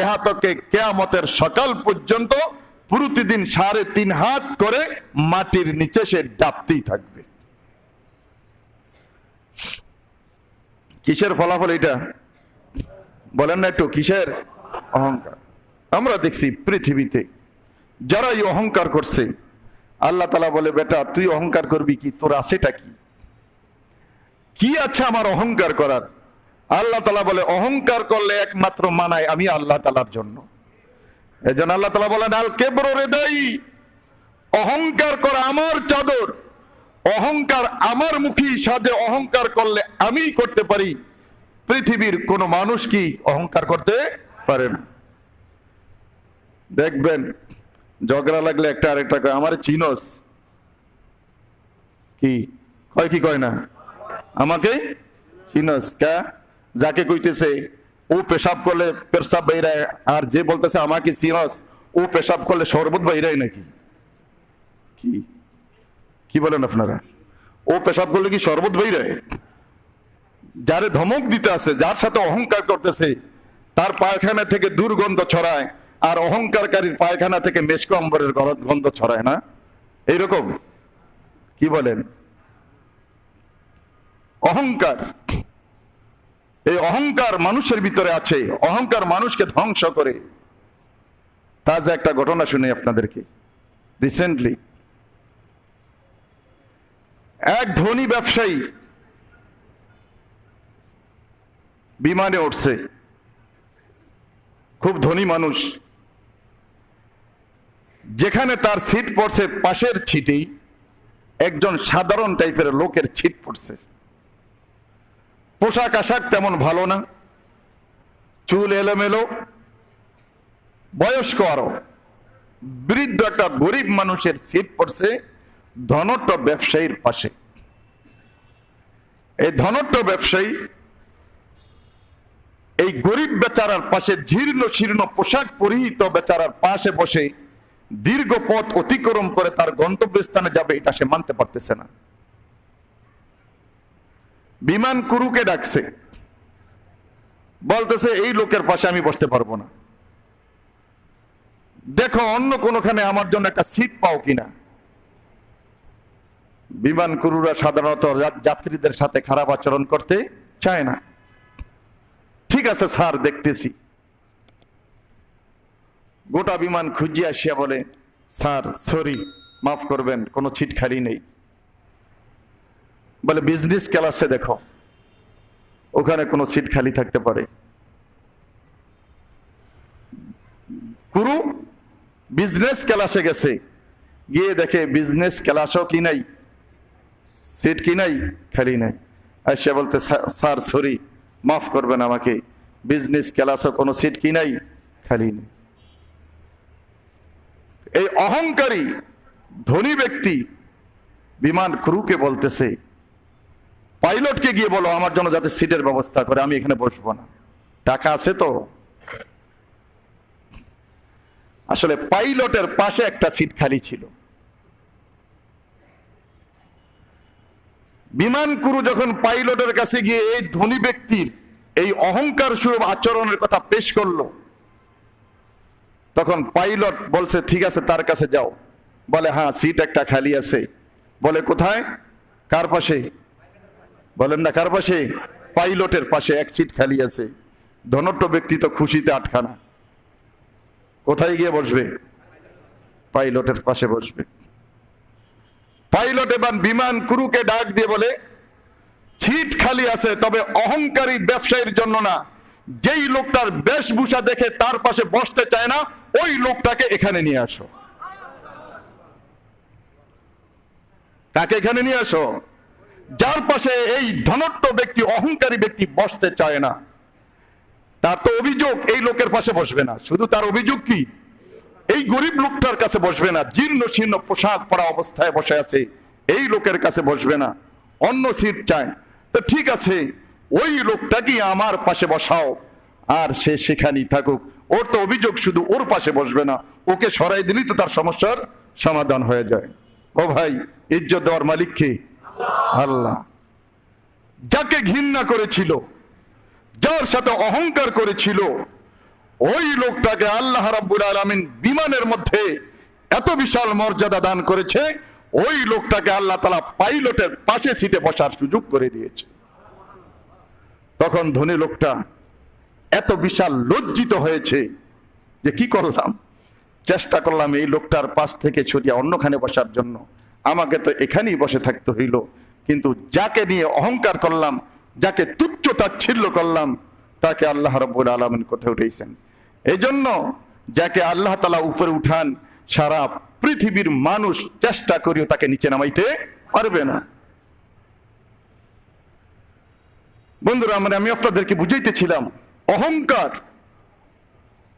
এহাতকে কিয়ামতের সকাল পর্যন্ত প্রতিদিন 3.5 হাত করে মাটির নিচে সে ডাবতেই থাকবে। কিসের ফলাফল এটা? বলেন না একটু, কিসের? অহংকার। আমরা দেখছি পৃথিবীতে যারা এই অহংকার করছে, আল্লাহ তাআলা বলে, বেটা তুই অহংকার করবি কি? তোর আছেটা কি? কি আছে আমার অহংকার করার? আল্লাহ তাআলা বলে, অহংকার করলে একমাত্র মানায় আমি আল্লাহ তাআলার জন্য। এজন্য আল্লাহ তাআলা বলেন, আল কিবরু রিদাই, অহংকার করা আমার চাদর, অহংকার আমার মুখী সাজে। অহংকার করলে আমি করতে পারি, পৃথিবীর কোন মানুষ কি অহংকার করতে পারে না। দেখবেন ঝগড়া লাগলে একটা আরেকটা কয়, আমার চিনস কি? কয় কি কয় না? আমাকে চিনস কা? যাকে কইতেছে ও পেশাব করলে পেশাব বাইরায়, আর যে বলতেছে আমাকে চিনস, ও পেশাব করলে শরবত বাইরায় নাকি? কি কি বলেন আপনারা? ও পেশাব করলে কি শরবত বাইরায়? যারে ধমক দিতে আছে, যার সাথে অহংকার করতেছে, তার পায়খানা থেকে দুর্গন্ধ ছড়ায়, আর অহংকারকারীর পায়খানা থেকে মেশক অম্বরের গন্ধ ছড়ায় না? এইরকম কি বলেন? অহংকার, এই অহংকার মানুষের ভিতরে আছে, অহংকার মানুষকে ধ্বংস করে। তাজা একটা ঘটনা শুনে আপনাদেরকে। রিসেন্টলি এক ধনী ব্যবসায়ী বিমানে উঠছে, খুব ধনী মানুষ। যেখানে তার সিট পড়ছে, পাশের সিটেই একজন সাধারণ টাইপের লোকের সিট পড়ছে। পোশাক আশাক তেমন ভালো না, চুল এলোমেলো, বয়স্ক আরো বৃদ্ধ একটা গরিব মানুষের সিট পড়ছে ধনট্ট ব্যবসায়ীর পাশে। এই ধনট্ট ব্যবসায়ী এই গরিব বেচারার পাশে, জীর্ণ শীর্ণ পোশাক পরিহিত বেচারার পাশে বসে দীর্ঘ পথ অতিক্রম করে তার গন্তব্যস্থানে যাবে, এটা সে মানতে পারতেছে না। বিমান ক্রুকে ডাকছে, বলতেছে এই লোকের পাশে আমি বসতে পারবো না, দেখো অন্য কোনোখানে আমার জন্য একটা সিট পাও কিনা। বিমান ক্রুরা সাধারণত যাত্রীদের সাথে খারাপ আচরণ করতে চায় না। ঠিক আছে স্যার, দেখতেছি। গোটা বিমান খুঁজিয়ে আসিয়া বলে, স্যার সরি, মাফ করবেন, কোনো সিট খালি নেই। বলে বিজনেস ক্লাসে দেখো, ওখানে কোনো সিট খালি থাকতে পারে। ক্রু বিজনেস ক্লাসে গেছে, গিয়ে দেখে বিজনেস ক্লাসও কি নাই, সিট কি নাই, খালি নাই। আর সে বলতে, স্যার সরি, মাফ করবেন আমাকে, বিজনেস ক্লাসও কোনো সিট কি নাই, খালি নেই। এই অহংকারী ধনী ব্যক্তি বিমান ক্রুকে বলতেছে, পাইলটকে গিয়ে বলো আমার জন্য যাতে সিটের ব্যবস্থা করে, আমি এখানে বসবো না, টাকা আছে তো। আসলে পাইলটের পাশে একটা সিট খালি ছিল। বিমান ক্রু যখন পাইলটের কাছে গিয়ে এই ধনী ব্যক্তির এই অহংকার স্বরূপ আচরণের কথা পেশ করলো, তখন পাইলট বলছে ঠিক আছে তার কাছে যাও। বলে হ্যাঁ সিট একটা খালি আছে। বলে কোথায়, কার পাশে? বলেন না কার পাশে? পাইলটের পাশে এক সিট খালি আছে। ধনট্য ব্যক্তি তো খুশিতে আটখানা, কোথায় গিয়ে বসবে? পাইলটের পাশে বসবে। পাইলট এবার বিমান ক্রুকে ডাক দিয়ে বলে, সিট খালি আছে, তবে অহংকারী ব্যবসায়ীর জন্য না, যেই লোকটার বেশভূষা দেখে তার পাশে বসতে চায় না, ওই লোকটাকে এখানে নিয়ে আসো। তাকে এখানে নিয়ে আসো, যার পাশে এই ধনট্য ব্যক্তি, অহংকারী ব্যক্তি বসতে চায় না। তার তো অভিযোগ এই লোকের পাশে বসবে না। শুধু তার অভিযোগ কি, এই গরিব লোকটার কাছে বসবে না, জীর্ণ শীর্ণ পোশাক পরা অবস্থায় বসে আছে, এই লোকের কাছে বসবে না, অন্য সিট চায়। তো ঠিক আছে, ওই লোকটাকে আমার পাশে বসাও, আর সে সেখানেই থাকুক। ওর তো অভিযোগ শুধু ওর পাশে বসবে না, ওকে সরাই দিলেই তো তার সমস্যার সমাধান হয়ে যায়। ও ভাই, ইজ্জত দেওয়ার মালিক কে? আল্লাহ। যাকে ঘৃণা করেছিল, যার সাথে অহংকার করেছিল, ওই লোকটাকে আল্লাহ রাব্বুল আলামিন বিমানের মধ্যে এত বিশাল মর্যাদা দান করেছে, ওই লোকটাকে আল্লাহ তাআলা পাইলটের পাশে সিটে বসার সুযোগ করে দিয়েছে। তখন ধনী লোকটা এত বিশাল লজ্জিত হয়েছে যে কি করলাম, চেষ্টা করলাম এই লোকটার পাশ থেকে ছুটিয়ে অন্যখানে বসার জন্য, আমাকে তো এখানেই বসে থাকতে হইল, কিন্তু যাকে নিয়ে অহংকার করলাম, যাকে তুচ্ছ তাচ্ছিল্য করলাম, তাকে আল্লাহ রাব্বুল আলামিন কোথায় উঠেছেন। এই জন্য যাকে আল্লাহ তাআলা উপরে উঠান, সারা পৃথিবীর মানুষ চেষ্টা করেও তাকে নিচে নামাইতে পারবে না। বন্ধুরা, আমি আপনাদেরকে বুঝাইতেছিলাম, অহংকার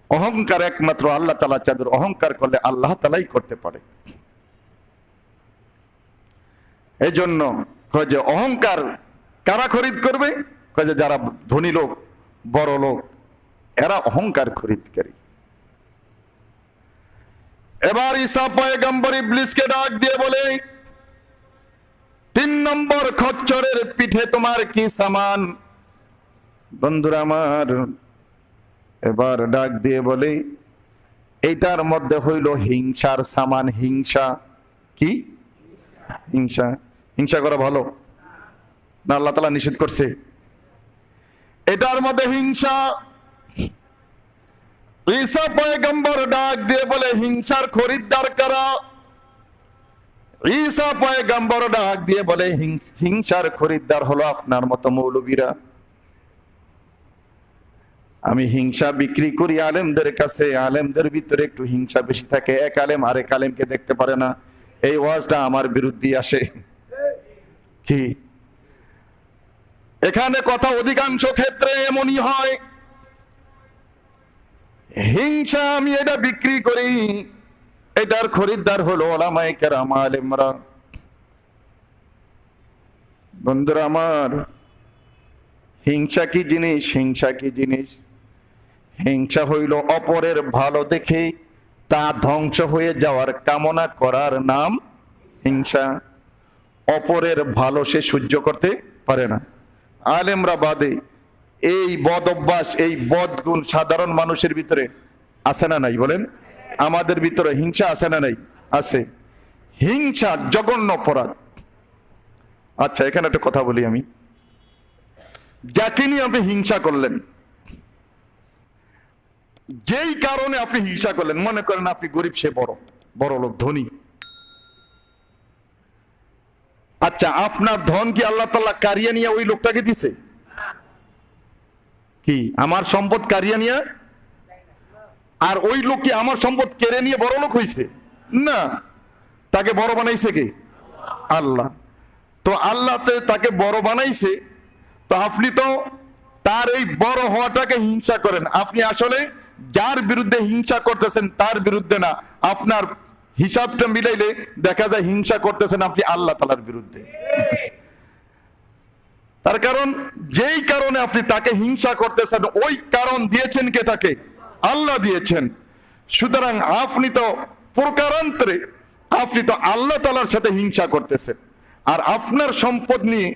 অহংকার একমাত্র আল্লাহ তাআলা যাদের অহংকার করলে আল্লাহ তাআলাই করতে পারে। এই জন্য কয় যে অহংকার কারা খরিদ করবে? কয় যে যারা ধনী লোক, বড় লোক, এরা অহংকার খরিদকারী। এবার ঈসা পয়গম্বর ইবলিসকে ডাক দিয়ে বলে, 3 নম্বর খচ্চরের পিঠে তোমার কি সামান? বন্ধুরা আমার, এবার ডাক দিয়ে বলে, এইটার মধ্যে হইল হিংসার সামান। হিংসা কি? হিংসা। হিংসা করা ভালো না? আল্লাহ তাআলা নিষেধ করছে। এটার মধ্যে হিংসা। ঈসা পয়গম্বর ডাক দিয়ে বলে, হিংসার খরিদ্দার কারা? ঈসা পয়গম্বর ডাক দিয়ে বলে, হিংসার খরিদ্দার হলো আপনার মতো মৌলবীরা। আমি হিংসা বিক্রি করি আলেমদের কাছে, আলেমদের ভিতরে একটু হিংসা বেশি থাকে, এক আলেম আরেক আলেমকে দেখতে পারে না, এই ওয়াজটা আমার বিরুদ্ধে আসে। কি এখানে কথা অধিকাংশ ক্ষেত্রে এমনই হয়। হিংসা আমি এটা বিক্রি করি, এটার খরিদ্দার হলো ওলামায়ে কেরাম, আলেমরা। বন্ধুরা আমার, হিংসা কি জিনিস? হিংসা কি জিনিস? হিংসা হইল অপরের ভালো দেখে তা ধ্বংস হয়ে যাওয়ার কামনা করার নাম হিংসা। অপরের ভালো সে সহ্য করতে পারে না। আলেমরা বাদে এই বদ অভ্যাস, এই বদ গুণ সাধারণ মানুষের ভিতরে আছে না নাই বলেন? আমাদের ভিতরে হিংসা আছে না নাই? আছে। হিংসা জঘন্য অপরাধ। আচ্ছা, এখানে একটা কথা বলি আমি। যাকে নিয়ে আপনি হিংসা করলেন, যেই কারণে আপনি হিংসা করলেন, মনে করেন আপনি গরিব, সে বড়, বড় লোক, ধনী। আচ্ছা, আপনার ধন কি আল্লাহ তাআলা কারিয়ে নিয়ে ওই লোকটাকে দিছে? কি আমার সম্পদ কারিয়ে নিয়ে? আর ওই লোক কি আমার সম্পদ কেড়ে নিয়ে বড় লোক হইছে? না, তাকে বড় বানাইছে কে? আল্লাহ। তো আল্লাহ তাকে বড় বানাইছে, তো আপনি তো তার এই বড় হওয়াটাকে হিংসা করেন। আপনি আসলে যার বিরুদ্ধে হিংসা করতেছেন তার বিরুদ্ধে না, আপনার হিসাবটা মিলাইলে দেখা যায় হিংসা করতেছেন আপনি আল্লাহ তাআলার বিরুদ্ধে। তার কারণ যেই কারণে আপনি তাকে হিংসা করতেছেন, ওই কারণ দিয়েছেন কে? তাকে আল্লাহ দিয়েছেন। সুতরাং আপনি তো প্রকারান্তরে আপনি তো আল্লাহ তাআলার সাথে হিংসা করতেছেন। আর আপনার সম্পদ নিয়ে,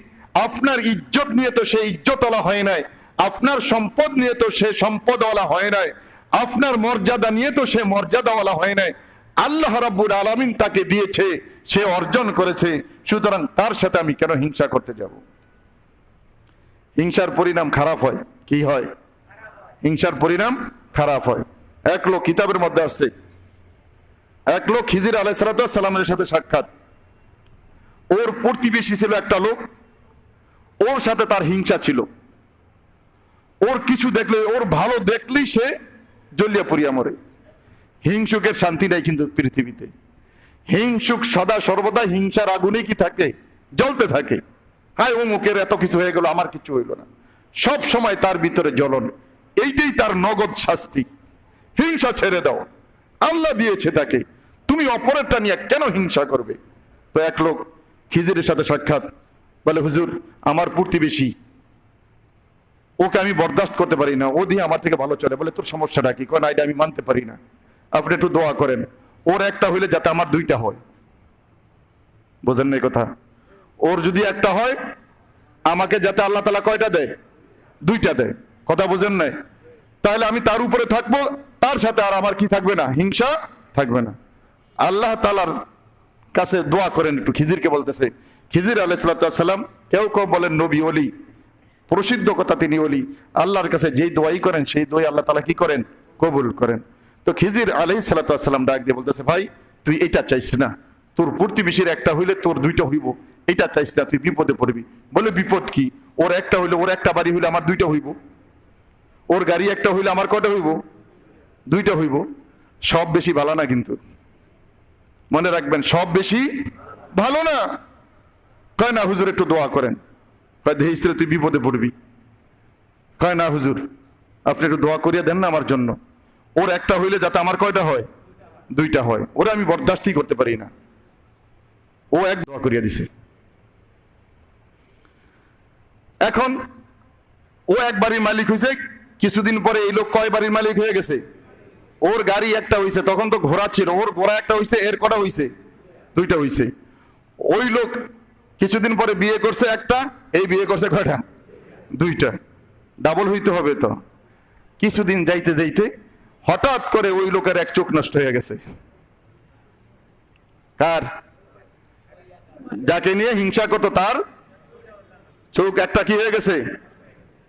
আপনার ইজ্জত নিয়ে তো সে ইজ্জতওয়ালা হয় নাই, আপনার সম্পদ নিয়ে তো সে সম্পদওয়ালা হয় নাই, আপনার মর্যাদা নিয়ে তো সে মর্যাদাওয়ালা হয় নাই। আল্লাহ রাব্বুল আলামিন তাকে দিয়েছে, সে অর্জন করেছে। সুতরাং তার সাথে আমি কেন হিংসা করতে যাব? হিংসার পরিণাম খারাপ হয়। কি হয়? হিংসার পরিণাম খারাপ হয়। এক লোক, কিতাবের মধ্যে আসছে, এক লোক খিজির আলাইহিস সালামের সাথে সাক্ষাৎ। ওর প্রতিবেশী ছিল একটা লোক, ওর সাথে তার হিংসা ছিল। ওর কিছু দেখলে, ওর ভালো দেখলেই সে জ্বলিয়া পুড়িয়া মরে। হিংসুকের শান্তি নাই কিন্তু পৃথিবীতে। হিংসুক সদা সর্বদা হিংসার আগুনে কি থাকে? জ্বলতে থাকে। হায় অমুকের এত কিছু হয়ে গেল, আমার কিছু হইল না। সব সময় তার ভিতরে জ্বলন। এইটাই তার নগদ শাস্তি। হিংসা ছেড়ে দাও, আল্লাহ দিয়েছে তাকে, তুমি অপরেরটা নিয়ে কেন হিংসা করবে? তো এক লোক খিজিরের সাথে সাক্ষাৎ, বলে হুজুর, আমার প্রতিবেশী, ওকে আমি বরদাস্ত করতে পারি না, ও দিয়ে আমার থেকে ভালো চলে। বলে তোর সমস্যাটা কি? কোন আইডিয়া আমি মানতে পারি না, আপনি একটু দোয়া করেন, ওর একটা হইলে যাতে আমার দুইটা হয়। বোঝেন না কথা? ওর যদি একটা হয়, আমাকে যাতে আল্লাহ তাআলা কয়টা দেয়? দুইটা দেয়। কথা বোঝেন নাই? তাহলে আমি তার উপরে থাকবো, তার সাথে আর আমার কি থাকবে না? হিংসা থাকবে না। আল্লাহ তাআলার কাছে দোয়া করেন একটু। খিজিরকে বলতেছে, খিজির আলাইহিস সালাম, কেউ কেউ বলেন নবী, ওলি, প্রসিদ্ধ কথা, তিনি ওলি। আল্লাহর কাছে যেই দোয়াই করেন সেই দোয়াই আল্লাহ তাআলা কি করেন? কবুল করেন। তো খিজির আলাইহিস সালাম ডাক দিয়ে বলতেছে, ভাই তুই এটা চাইছ না, তোর প্রতিবেশীর একটা হইলে তোর দুইটা হইব, এটা চাইছ না, তুই বিপদে পড়বি। বলে বিপদ কি? ওর একটা হইলে, ওর একটা বাড়ি হইলে আমার দুইটা হইব, ওর গাড়ি একটা হইলে আমার কয়টা হইব? দুইটা হইব। সব বেশি ভালো না কিন্তু, মনে রাখবেন, সব বেশি ভালো না। কয় না হুজুর একটু দোয়া করেন। দেহিস্ত্রে তুই বিপদে পড়বি। কয় না হুজুর আপনি একটু দোয়া করিয়া দেন না আমার জন্য, ওর একটা হইলে যাতে আমার কয়টা হয়? দুইটা হয়। ওরা আমি বরদাস্তই করতে পারি না। ও এক দোয়া করিয়া দিছে। এখন ও এক বাড়ির মালিক হয়েছে, কিছুদিন পরে এই লোক কয় বাড়ির মালিক হয়ে গেছে? ওর গাড়ি একটা হইছে, তখন তো ঘোড়া ছিল, ওর ঘোড়া একটা হইছে, এর কটা হইছে? দুইটা হইছে। ওই লোক কিছুদিন পরে বিয়ে করছে একটা, এই বিয়ে করছে কয়টা? দুইটা। ডাবল হইতে হবে তো। কিছুদিন যাইতে যাইতে হঠাৎ করে ওই লোকের এক চোখ নষ্ট হয়ে গেছে। কার? যাকে নিয়ে হিংসা করতো তার চোখ একটা কি হয়ে গেছে?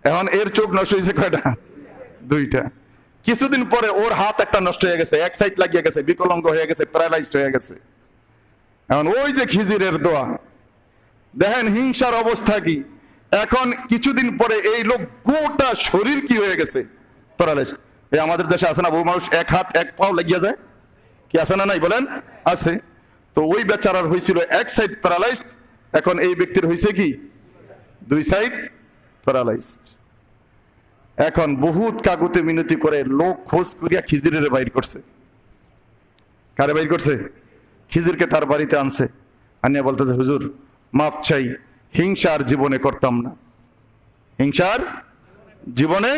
এখন এর চোখ নষ্ট হয়েছে কয়টা? দুইটা। কিছুদিন পরে ওর হাত একটা নষ্ট হয়ে গেছে, এক সাইড লাগিয়ে গেছে, বিকলাঙ্গ হয়ে গেছে, প্যারালাইজড হয়ে গেছে। এখন ওই যে খিজিরের দোয়া, দেখেন হিংসার অবস্থা কি। এখন কিছুদিন পরে এই লোক গোটা শরীর কি হয়ে গেছে? প্যারালাইজ। এই আমাদের দেশে আছে না, বহু মানুষ এক হাত এক পাও লাগিয়ে যায়, কি আছে না নাই বলেন? আছে। তো ওই বেচারার হয়েছিল এক সাইড প্যারালাইজড, এখন এই ব্যক্তির হয়েছে কি? দুই সাইড প্যারালাইজড। এখন বহুত কাকুতে মিনতি করে লোক খোঁজ করিয়া খিজিরের বাইর করছে। কারে বাইর করছে? খিজিরকে তার বাড়িতে আনছে, আনিয়া বলতেছে, হুজুর মাপ চাই, হিংসার জীবনে করতাম না, হিংসার জীবনে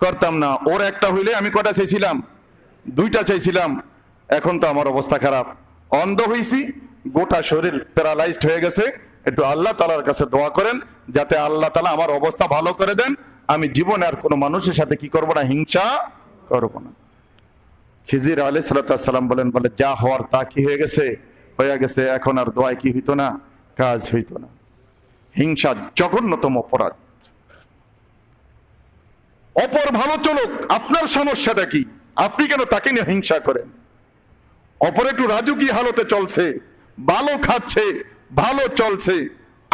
করতাম না। ওর একটা হইলে আমি কটা চাইছিলাম? দুইটা চাইছিলাম। এখন তো আমার অবস্থা খারাপ, অন্ধ হইছি, গোটা শরীর প্যারালাইজড হয়ে গেছে, একটু আল্লাহ তাআলার কাছে দোয়া করেন যাতে আল্লাহ তাআলা আমার অবস্থা ভালো করে দেন, আমি জীবনে আর কোনো মানুষের সাথে কি করব না, হিংসা করব না। খিজির আলাইহিস সালাম বলে যা হওয়ার তা কি হয়ে গেছে, এখন আর দোয়ায় কি হইতো না, কাজ হইতো না। হিংসা জঘন্যতম অপরাধ। অপর ভালো চলুক, আপনার সমস্যাটা কি? আপনি কেন তাকে নিয়ে হিংসা করেন? অপর একটু রাজুকি হালতে চলছে, ভালো খাচ্ছে, ভালো চলছে,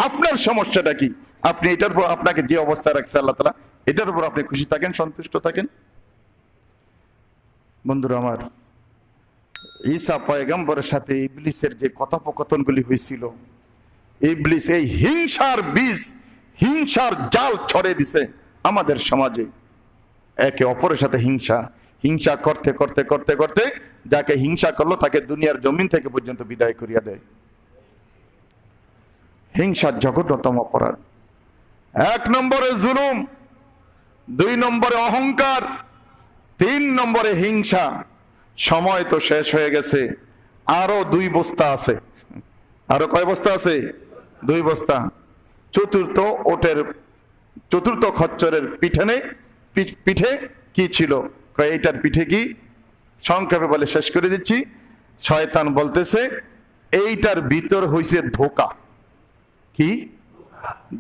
আপনার সমস্যাটা কি? আপনি এটার উপর, আপনাকে যে অবস্থায় রাখছে আল্লাহ তাআলা, এটার উপর আপনি খুশি থাকেন, সন্তুষ্ট থাকেন। বন্ধুরা আমার, ঈসা পয়গম্বরের সাথে ইবলিসের যে কথোপকথনগুলি হয়েছিল, ইবলিস এই হিংসার বীজ, হিংসার জাল ছড়ে দিছে আমাদের সমাজে। একে অপরের সাথে হিংসা করতে করতে করতে করতে যাকে হিংসা করলো তাকে দুনিয়ার জমিন থেকে পর্যন্ত বিদায় করিয়া দেয়। হিংসা জঘন্যতম অপরাধ। 1 নম্বরে জুলুম, 2 নম্বরে অহংকার, 3 নম্বরে হিংসা। সময় তো শেষ হয়ে গেছে, আরো 2 বস্তা আছে। আরো কয় বস্তা আছে? 2 বস্তা। চতুর্থ খচ্চরের পিঠে কি ছিল? এইটার পিঠে কি? সংক্ষেপে বলে শেষ করে দিচ্ছি। শয়তান বলতেছে এইটার ভিতর হইছে ধোঁকা। কি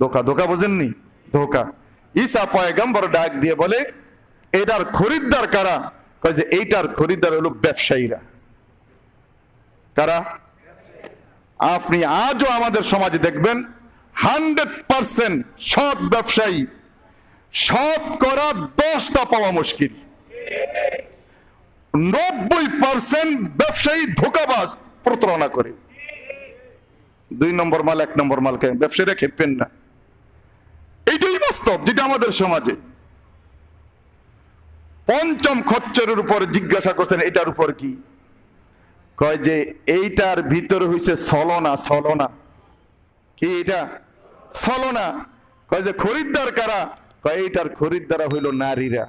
ধোঁকা? ধোঁকা বোঝেননি? ধোঁকা। ঈসা পয়গম্বর ডাক দিয়ে বলে এটার খরিদ্দার কারা? কয় যে এইটার খরিদ্দার হলো ব্যবসায়ীরা। কারা? আপনি আজও আমাদের সমাজে দেখবেন 100% সৎ ব্যবসায়ী, শতকরা 10টা পাওয়া মুশকিল। 90% ব্যবসায়ী ধোঁকাবাজ, প্রতারণা করে। 2 নম্বর মাল 1 নম্বর মালকে ব্যবসায়ীরা খেপেন না। এইটাই বাস্তব, যেটা আমাদের সমাজে। 5ম খচ্চরের উপর জিজ্ঞাসা করছেন এটার উপর কি? কয় যে এইটার ভিতরে হইছে ছলনা। কি এটা? ছলনা। কয় যে খরিদ্দার কারা? কয় এইটার খরিদ্দার হইল নারীরা।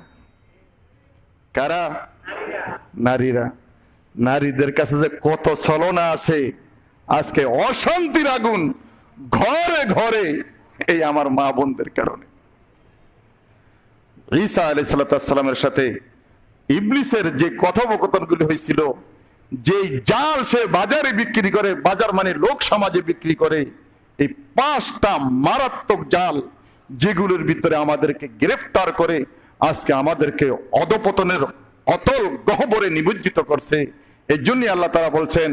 কারা? নারীরা। নারীদের কাছে যে কত ছলনা আছে, আজকে অশান্তির আগুন ঘরে ঘরে এই আমার মা বোনদের কারণে। ঈসা আলাইহিস সালামের সাথে ইবলিসের যে কথোপকথনগুলি হয়েছিল, যে জাল সে বাজারে বিক্রি করে, বাজার মানে লোক সমাজে বিক্রি করে, এই 5টা মারাত্মক জাল যেগুলোর ভিতরে আমাদেরকে গ্রেফতার করে আজকে আমাদেরকে অধপতনের অতল গহ্বরে নিমজ্জিত করছে। এই জন্যই আল্লাহ তাআলা বলছেন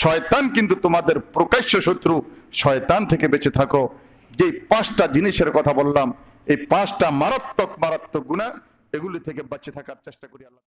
শয়তান কিন্তু তোমাদের প্রকাশ্য শত্রু, শয়তান থেকে বেঁচে থাকো। যে 5টা জিনিসের কথা বললাম, এই 5টা মারাত্মক গুনাহ, এগুলি থেকে বেঁচে থাকার চেষ্টা করি। আল্লাহ